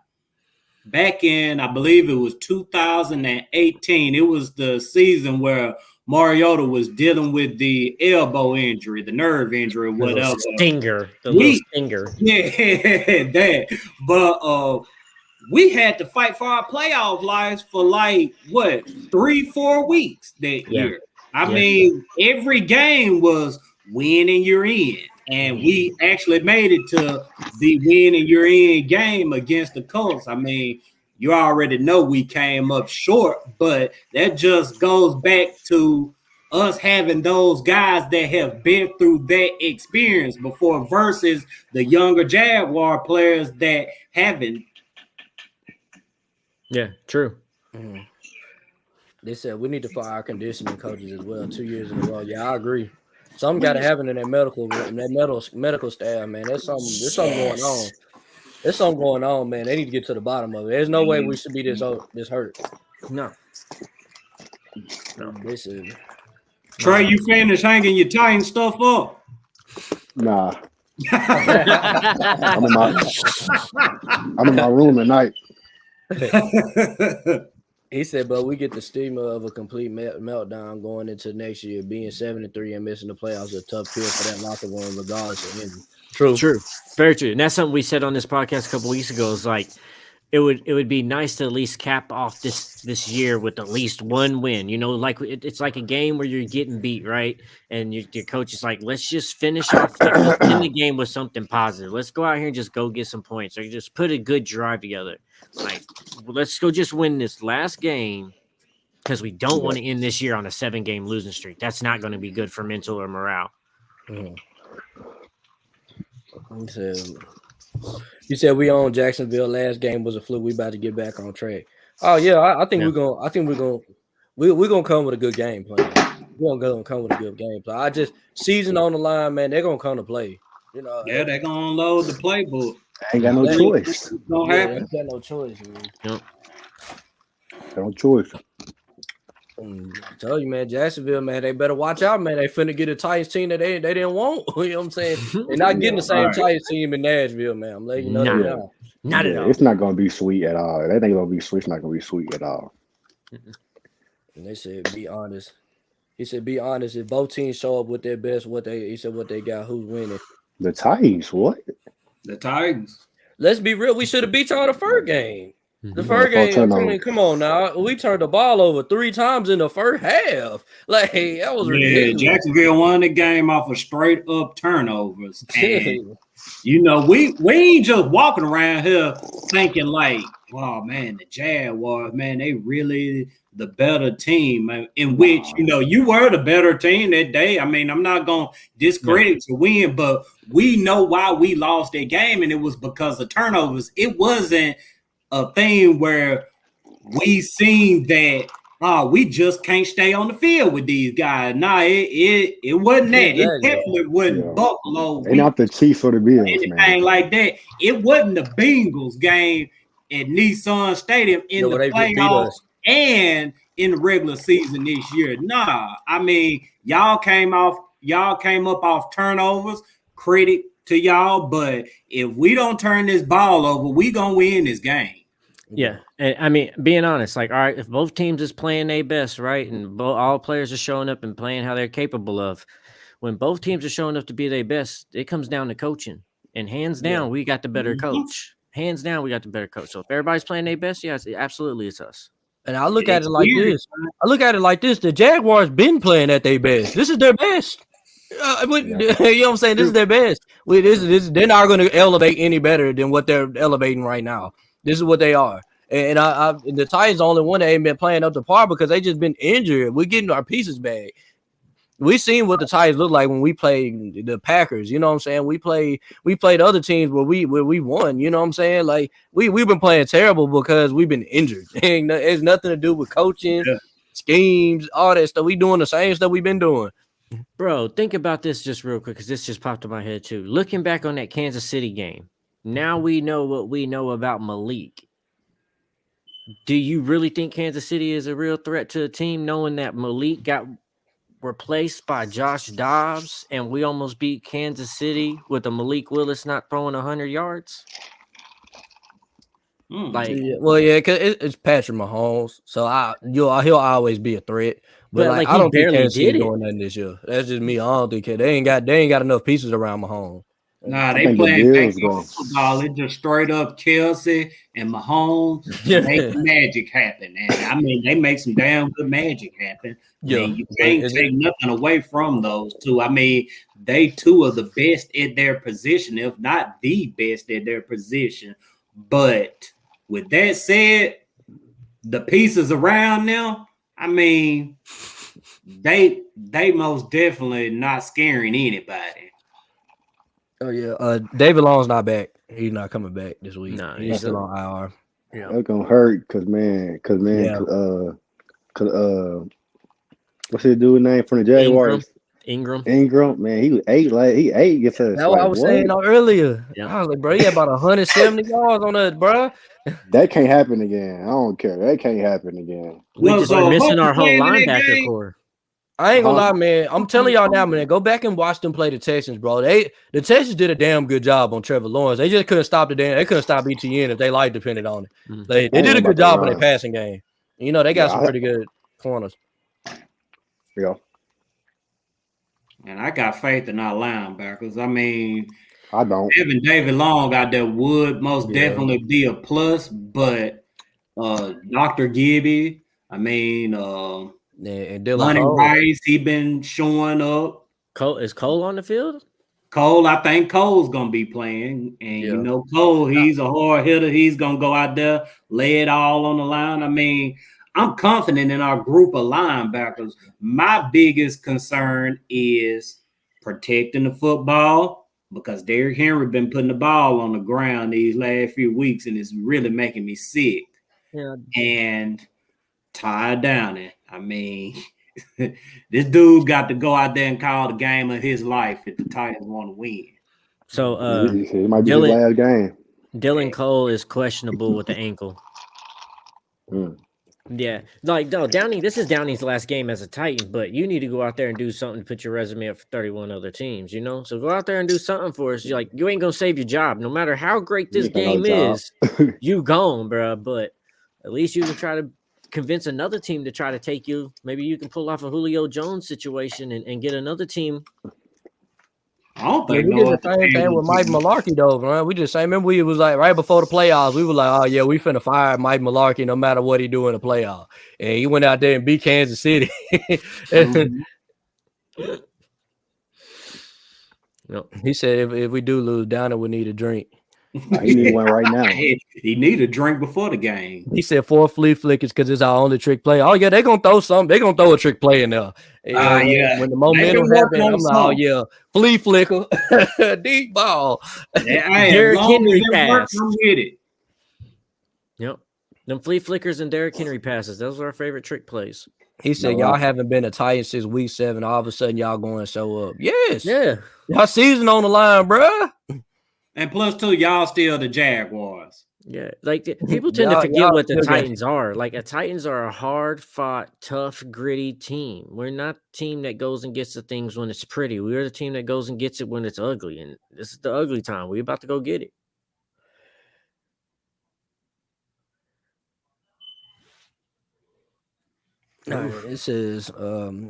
back in, I believe it was 2018. It was the season where Mariota was dealing with the elbow injury, the nerve injury, whatever. The little stinger. Yeah, that. But we had to fight for our playoff lives for like what 3-4 weeks that year. I mean, every game was win and you're in. And we actually made it to the win and you're in game against the Colts. I mean, you already know we came up short, but that just goes back to us having those guys that have been through that experience before versus the younger Jaguar players that haven't. Yeah, true. Mm-hmm. They said we need to fire our conditioning coaches as well 2 years in a row. Yeah, I agree. Something got to happen in that medical staff, man. There's something going on. There's something going on, man. They need to get to the bottom of it. There's no way we should be this hurt. No. This is Trey, you finished hanging your Titan stuff up? Nah. I'm in my room at night. He said, but we get the stigma of a complete meltdown going into next year. Being 7-3 and missing the playoffs is a tough pill for that locker room, regardless of injury. True. Very true. And that's something we said on this podcast a couple weeks ago. Is like it would be nice to at least cap off this year with at least one win. You know, like it's like a game where you're getting beat, right? And your coach is like, let's just finish off in the game with something positive. Let's go out here and just go get some points, or just put a good drive together. Like, let's go just win this last game because we don't want to end this year on a 7-game losing streak. That's not going to be good for mental or morale. Mm-hmm. You said we own Jacksonville. Last game was a fluke. We about to get back on track. Oh yeah, I think we're gonna come with a good game plan. We're gonna come with a good game plan. I just season on the line, man. They're gonna come to play. You know. Yeah, they're gonna unload the playbook. Ain't got no choice. Don't happen. Got no choice, man. Yep. No choice. I tell you, man, Jacksonville, man, they better watch out, man. They finna get a Titans team that they didn't want. You know what I'm saying? They're not getting the same Titans team in Nashville, man. I'm letting you know that now. Not at all. It's not gonna be sweet at all. That ain't gonna be sweet. It's not gonna be sweet at all. And they said, be honest. He said, be honest. If both teams show up with their best, what they got, who's winning? The Titans, what? The Titans. Let's be real. We should have beat y'all the first game. The first game, come on now. We turned the ball over 3 times in the first half. Like, that was ridiculous. Jacksonville won the game off of straight up turnovers. And, you know, we ain't just walking around here thinking like, oh man, the Jaguars, man, they really the better team. In which, you know, you were the better team that day. I mean, I'm not gonna discredit your win, but we know why we lost that game, and it was because of turnovers. It wasn't a thing where we seen that we just can't stay on the field with these guys. Nah, it wasn't that. It definitely wasn't Buffalo. They're not the Chiefs or the Bills, anything like that. It wasn't the Bengals game at Nissan Stadium in the playoffs and in the regular season this year. Nah, I mean, y'all came up off turnovers. Credit to y'all, but if we don't turn this ball over, we gonna win this game. Yeah, and I mean, being honest, like, all right, if both teams is playing their best, right, and all players are showing up and playing how they're capable of, when both teams are showing up to be their best, it comes down to coaching. And hands down, we got the better coach. Hands down, we got the better coach. So if everybody's playing their best, yeah, absolutely, it's us. And I look at it like this. The Jaguars been playing at their best. This is their best. You know what I'm saying? This is their best. They're not going to elevate any better than what they're elevating right now. This is what they are. And the Titans the only one that ain't been playing up to par because they just been injured. We're getting our pieces back. We seen what the Titans look like when we played the Packers. You know what I'm saying? We played other teams where we won. You know what I'm saying? Like we've been playing terrible because we've been injured. It's nothing to do with coaching, schemes, all that stuff. We doing the same stuff we've been doing. Bro, think about this just real quick because this just popped in my head too. Looking back on that Kansas City game, now we know what we know about Malik. Do you really think Kansas City is a real threat to the team, knowing that Malik got replaced by Josh Dobbs and we almost beat Kansas City with a Malik Willis not throwing 100 yards? Like, Yeah, well, yeah, because it's Patrick Mahomes, so he'll always be a threat. But like I he don't think barely Kansas City did it. doing nothing this year. That's just me. I don't think they ain't got enough pieces around Mahomes. Nah, I they think the playing Bills backyard going. football. It's just straight up Kelsey and Mahomes make magic happen. And I mean, they make some damn good magic happen. I mean, you can't take nothing away from those two. I mean, they two are the best at their position, if not the best at their position. But with that said, the pieces around them, I mean, they most definitely not scaring anybody. Oh yeah, David Long's not back. He's not coming back this week. Nah, He's still on IR. Yeah. That's gonna hurt because what's his dude's name from the Jaguars? Ingram. Man, he ate against us. That's what I was saying earlier. Yeah. I was like, bro, he had about 170 yards on us, bro. That can't happen again. I don't care. That can't happen again. We just are missing our whole playing in that linebacker game? core. I ain't gonna lie, man. I'm telling y'all now, man. Go back and watch them play the Texans, bro. The Texans did a damn good job on Trevor Lawrence. They just couldn't stop They couldn't stop ETN if they life depended on it. Mhm. They did a good job in their passing game. You know, they got some pretty good corners. Yeah. And I got faith in our linebackers. I mean, I don't. Even David Long out there would most definitely be a plus, but Dr. Gibby, I mean, and Lonnie Rice, he been showing up. Is Cole on the field? Cole, I think Cole's gonna be playing, and you know Cole, he's a hard hitter. He's gonna go out there, lay it all on the line. I mean, I'm confident in our group of linebackers. My biggest concern is protecting the football because Derrick Henry been putting the ball on the ground these last few weeks, and it's really making me sick. Yeah. And Ty Downing, I mean, this dude got to go out there and call the game of his life if the Titans want to win. So it might be his last game. Dylan Cole is questionable with the ankle. Yeah, like no, Downing. This is Downing's last game as a Titan, but you need to go out there and do something to put your resume up for 31 other teams. You know, so go out there and do something for us. Like you ain't gonna save your job, no matter how great this game is. You gone, bro. But at least you can try to convince another team to try to take you. Maybe you can pull off a Julio Jones situation and get another team. I don't think we did the same thing with Mike Mularkey, though, man. We just remember we was like right before the playoffs, we were like, oh yeah, we finna fire Mike Mularkey no matter what he do in the playoff. And he went out there and beat Kansas City. He said if we do lose, Downer would need a drink. He need one right now. He need a drink before the game. He said 4 flea flickers because it's our only trick play. Oh yeah, they're gonna throw something. They're gonna throw a trick play in there. Yeah. When the momentum happens, I'm like, oh yeah, flea flicker, deep ball. Derrick Henry pass. I'm with it. Yep. Them flea flickers and Derrick Henry passes. Those are our favorite trick plays. He said, y'all haven't been a Titan since week 7. All of a sudden, y'all going to show up. Yes. Yeah. Y'all season on the line, bruh. And plus, too, y'all still the Jaguars. Yeah. Like, people tend to forget what the Titans are. Like, the Titans are a hard-fought, tough, gritty team. We're not the team that goes and gets the things when it's pretty. We're the team that goes and gets it when it's ugly. And this is the ugly time. We're about to go get it. It says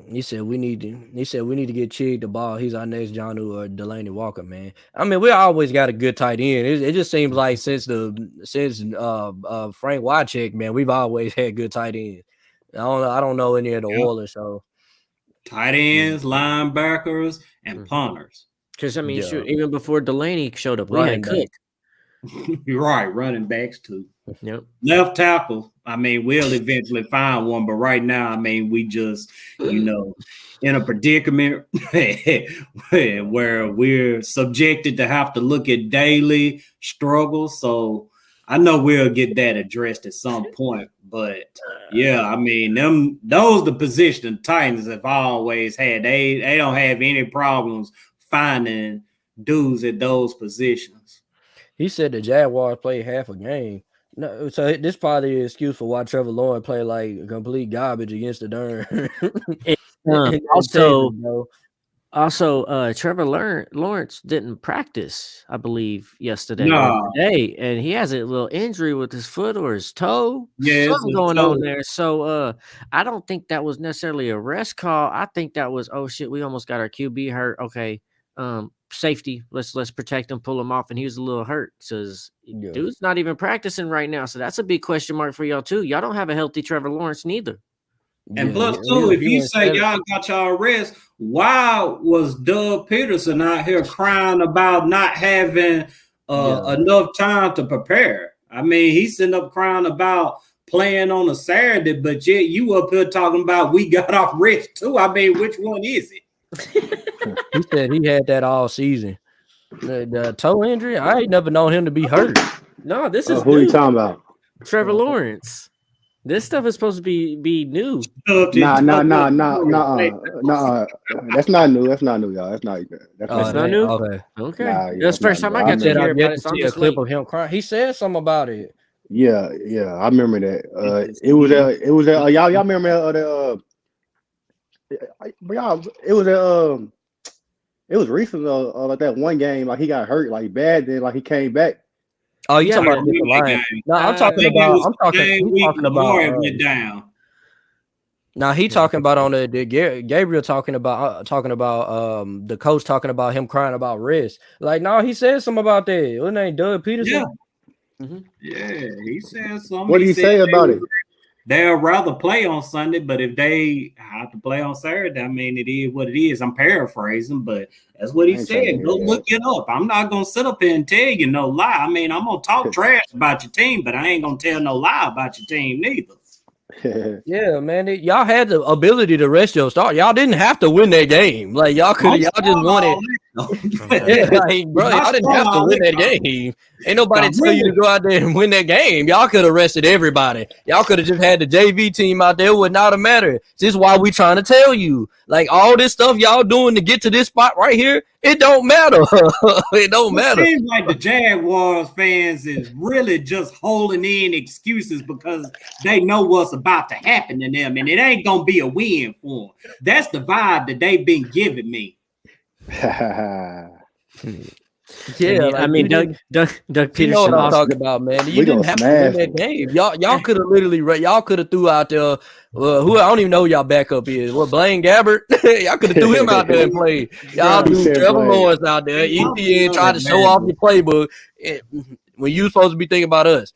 he said we need to get Chig the ball. He's our next Jonnu or Delaney Walker, man. I mean, we always got a good tight end. It just seems like since Frank Wycheck, man, we've always had good tight ends. I don't know any of the Oilers, so tight ends, linebackers, and punters. Because I mean, shoot, even before Delaney showed up, we had Cook. You're right, running backs too. Yep. Left tackle. I mean, we'll eventually find one, but right now, I mean, we just, in a predicament where we're subjected to have to look at daily struggles. So I know we'll get that addressed at some point. But yeah, I mean, those the position the Titans have always had. They don't have any problems finding dudes at those positions. He said the Jaguars played half a game. No, so this probably the excuse for why Trevor Lawrence played like complete garbage against the Durham. Also, Also, Trevor Lawrence didn't practice, I believe, yesterday or No, today, and he has a little injury with his foot or his toe, yeah, it's something a going on toe. there. So, I don't think that was necessarily a rest call. I think that was, oh shit, we almost got our QB hurt. Okay, safety, let's protect him, pull him off, and he was a little hurt because Yeah. dude's not even practicing right now. So that's a big question mark for y'all too. Y'all don't have a healthy Trevor Lawrence neither. And Yeah, plus, he- too, if he you went say 7. y'all got y'all rest, why was Doug Peterson out here crying about not having Yeah. enough time to prepare? I mean, he's sitting up crying about playing on a Saturday, but yet you up here talking about we got our rest too. I mean, which one is it? He said he had that all season. The toe injury, I ain't never known him to be hurt. No, this is Who you new. talking about? Trevor Lawrence. This stuff is supposed to be new. Nah. That's not new. That's not new, y'all. That's not. That's That's not not new. new? Okay. Okay. Nah, yeah, That's the that's first not time new. I I got to Said remember. I've hear about yet it. to So I'm see a just clip late. of him crying. He said something about it. Yeah, I remember that. Y'all remember it was recent like that one game, like he got hurt like bad, then like he came back. Oh, you Yeah. talking I about against the remember that Lions? game. No, I'm Uh, talking It about. was I'm the talking. same He's week talking Lamar about. went down. Now he talking about on the Gabriel talking about the coach talking about him crying about rest. Like, no, he said something about that. His name Doug Peterson. Yeah, mhm. yeah. He said something. What did he say about it? They'll rather play on Sunday, but if they have to play on Saturday, I mean, it is what it is. I'm paraphrasing, but that's what I he ain't trying to said. Go hear look it up. I'm not gonna sit up here and tell you no lie. I mean, I'm gonna talk trash about your team, but I ain't gonna tell no lie about your team neither. that. Yeah, man. Y'all had the ability to rest your start. Y'all didn't have to win that game. Like y'all could have. I'm Y'all just wanted. Yeah, like, bro, y'all didn't have to win that game. Ain't nobody tell you to go out there and win that game. Y'all could have rested everybody. Y'all could have just had the JV team out there. Would not have mattered. This is why we trying to tell you. Like all this stuff y'all doing to get to this spot right here, it don't matter. It don't It matter. seems like the Jaguars fans is really just holding in excuses because they know what's about to happen to them, and it ain't gonna be a win for them. That's the vibe that they've been giving me. Yeah, I like mean, you Doug You know Peterson what I'm also. talking about, man. You We gonna didn't have to win smash that them. game. Y'all could have literally, y'all could have threw out there. Who I don't even know who y'all backup is. What Blaine Gabbert? Y'all could have threw him out there and played. Y'all Bruh, He threw said Trevor Blaine. Lawrence out there. y'all ETN know tried that to show off man. your playbook when you supposed to be thinking about us.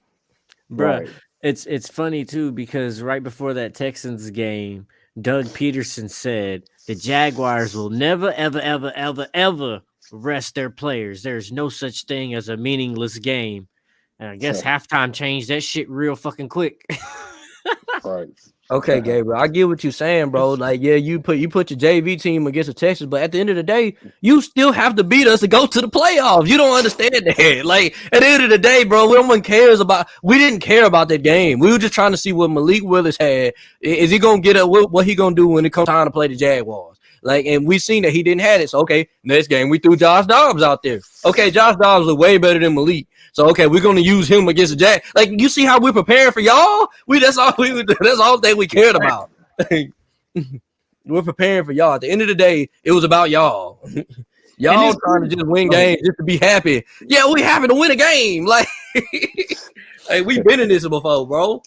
Bruh, Right. it's funny too because right before that Texans game, Doug Peterson said the Jaguars will never, ever rest their players. There's no such thing as a meaningless game. And I guess halftime changed that shit real fucking quick. Right. Okay, Gabriel, I get what you're saying, bro. Like, yeah, you put your JV team against the Texans, but at the end of the day, you still have to beat us to go to the playoffs. You don't understand that. Like, at the end of the day, bro, no one cares about. We didn't care about that game. We were just trying to see what Malik Willis had. Is he gonna get what he gonna do when it comes time to play the Jaguars? Like, and we seen that he didn't have it. So, okay, next game we threw Josh Dobbs out there. Okay, Josh Dobbs was way better than Malik. So okay, we're gonna use him against the Jack. Like you see how we're preparing for y'all. That's all thing we cared about. We're preparing for y'all. At the end of the day, it was about y'all. Y'all trying to just win games just to be happy. Yeah, we happy to win a game. Like, hey, we've been in this before, bro.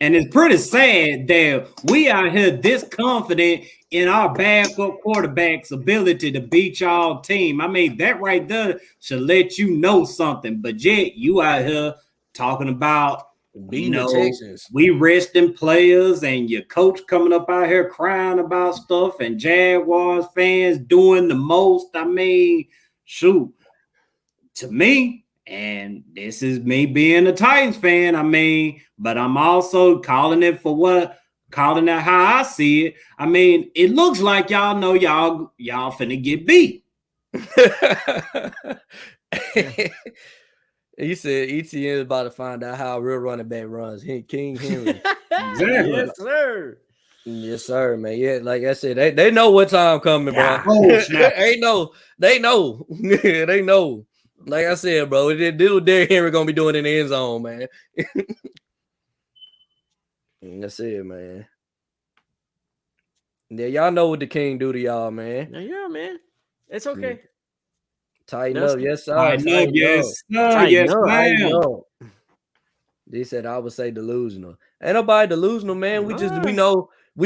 And it's pretty sad that we out here this confident in our backup quarterback's ability to beat y'all team. I mean, that right there should let you know something. But yet you out here talking about Beating the Texans. we resting players and your coach coming up out here crying about stuff and Jaguars fans doing the most. I mean, shoot, to me, and this is me being a Titans fan, I mean, but I'm also calling it how I see it. I mean, it looks like y'all know y'all finna get beat. He said ETN is about to find out how a real running back runs. King Henry. Exactly. Yes, sir. Yes, sir, man. Yeah, like I said, they know what time coming, bro. Oh, snap. They know. They know. Like I said, bro, little Derrick Henry gonna be doing in the end zone, man. That's it, man. Yeah, y'all know what the king do to y'all, man. Yeah, man. It's okay. Tighten That's- up, yes, sir. Tighten up, yes, sir. Tighten Yes, up. Tighten ma'am. up. They said I would say delusional. Ain't nobody delusional, man. We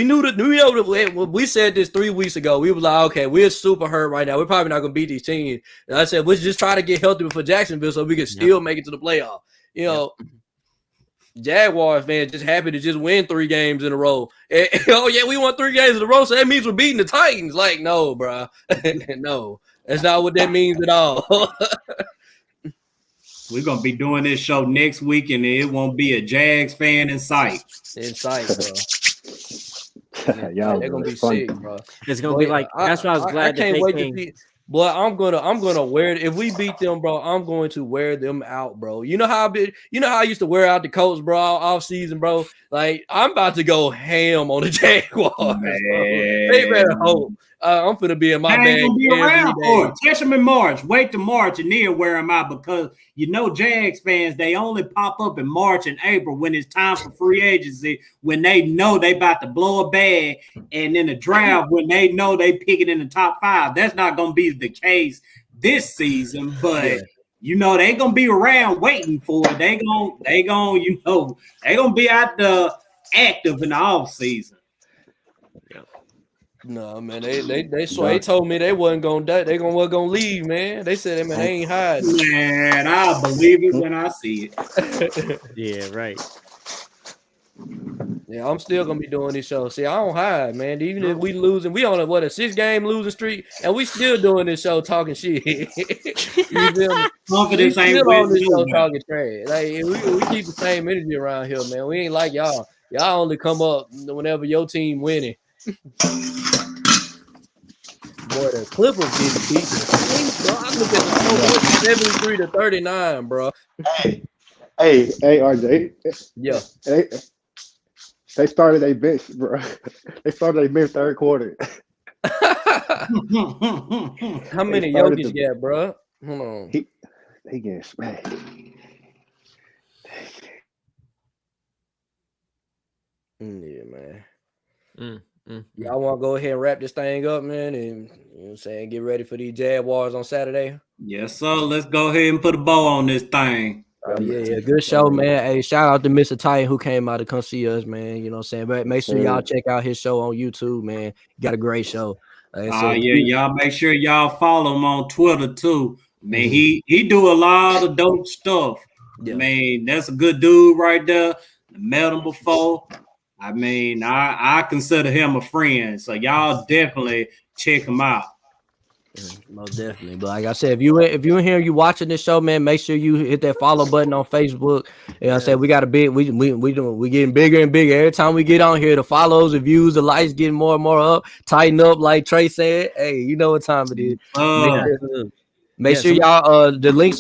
know that when we said this 3 weeks ago. We was like, okay, we're super hurt right now. We're probably not gonna beat these teams. And I said, let's just try to get healthy for Jacksonville so we can still make it to the playoff. You know, Jaguars fans just happy to just win 3 games in a row. And, oh yeah, we won 3 games in a row, so that means we're beating the Titans. Like, no, bro, no, that's not what that means at all. We're gonna be doing this show next week, and it won't be a Jags fan in sight. In sight, bro. Y'all they're gonna be funny. sick, bro. It's gonna be like that's why I was glad I can't that wait they to see. Boy, I'm gonna wear it. If we beat them, bro, I'm going to wear them out, bro. You know how I used to wear out the Colts, bro, off season, bro. Like I'm about to go ham on the Jaguars. They better hope. I'm finna be in my bag Gonna be every around day. for it. Catch them in March. Wait to March and then wear them out because you know Jags fans, they only pop up in March and April when it's time for free agency, when they know they about to blow a bag, and in the draft when they know they pick it in the top 5. That's not gonna be the case this season, but you know they gonna be around waiting for it. They gonna be out there active in the off season. No, man, they told me they wasn't gonna wasn't gonna leave, man. They said, man, they ain't hiding. Man, I'll believe it when I see it. Yeah, right. Yeah, I'm still gonna be doing this show. See, I don't hide, man. Even if we losing, we on a 6-game losing streak, and we still doing this show talking shit. You feel me? Confidence ain't still on this show with talking trash. Like we keep the same energy around here, man. We ain't like y'all. Y'all only come up whenever your team winning. Boy, the Clippers getting beat. I look at the 73-39, bro. Hey, RJ. Yeah. They started their bench, bro. They started their bench third quarter. How many Jokic got, bro? Hold on. They getting smacked. Yeah, man. Mm-hmm. Y'all want to go ahead and wrap this thing up, man, and you know what I'm saying, get ready for these Jaguars on Saturday? Yes, sir. Let's go ahead and put a bow on this thing. Yeah, good show, man. Hey, shout out to Mr. Titan who came out to come see us, man. You know what I'm saying? But make sure y'all check out his show on YouTube, man. He got a great show. Y'all make sure y'all follow him on Twitter too. Man, he do a lot of dope stuff. Yeah. Man, that's a good dude right there. I met him before. I mean, I consider him a friend. So y'all definitely check him out. Most definitely. But like I said, if you in here, you watching this show, man, make sure you hit that follow button on Facebook. You know what I'm saying? We got a big, we getting bigger and bigger. Every time we get on here, the follows, the views, the likes getting more and more up. Tighten up, like Trey said. Hey, you know what time it is. Make sure y'all the link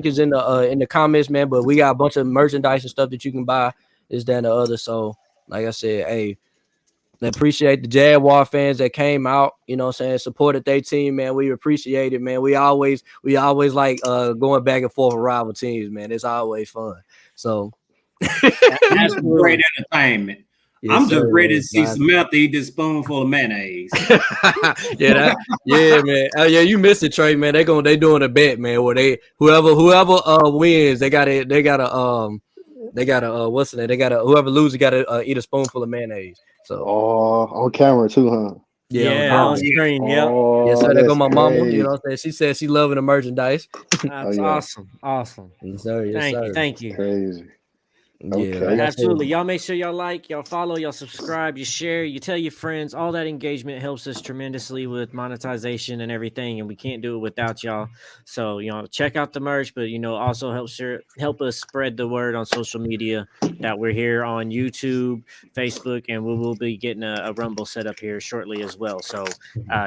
is in the comments, man. But we got a bunch of merchandise and stuff that you can buy. This, that, and the other. So, like I said, hey, I appreciate the Jaguar fans that came out, you know what I'm saying, supported their team, man. We appreciate it, man. We always like going back and forth with rival teams, man. It's always fun. So that's great entertainment. Yes, I'm just ready to see Samantha eat this spoonful of mayonnaise. Yeah, man. Oh, yeah, you missed it, Trey, man. They doing a bet, man, where whoever wins, whoever loses gotta eat a spoonful of mayonnaise. So on camera too, huh? Yeah, on screen. Yes, sir. There go my mama. You know what I'm saying? She said she loving the merchandise. That's awesome. Yes, sir. Thank you. Crazy. Yeah, absolutely. Y'all make sure y'all like, y'all follow, y'all subscribe, you share, you tell your friends. All that engagement helps us tremendously with monetization and everything, and we can't do it without y'all. So, check out the merch, but also help us spread the word on social media that we're here on YouTube, Facebook, and we will be getting a Rumble set up here shortly as well. So,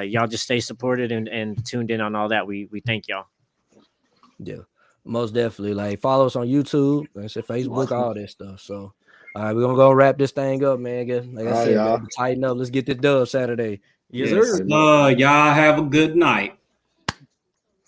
y'all just stay supported and tuned in on all that. We thank y'all. Yeah. Most definitely. Like, follow us on YouTube, like I said, Facebook, all that stuff. So, all right, we're gonna go wrap this thing up, man. Like I said, man, tighten up. Let's get this dub Saturday. Yes, sir. Y'all have a good night.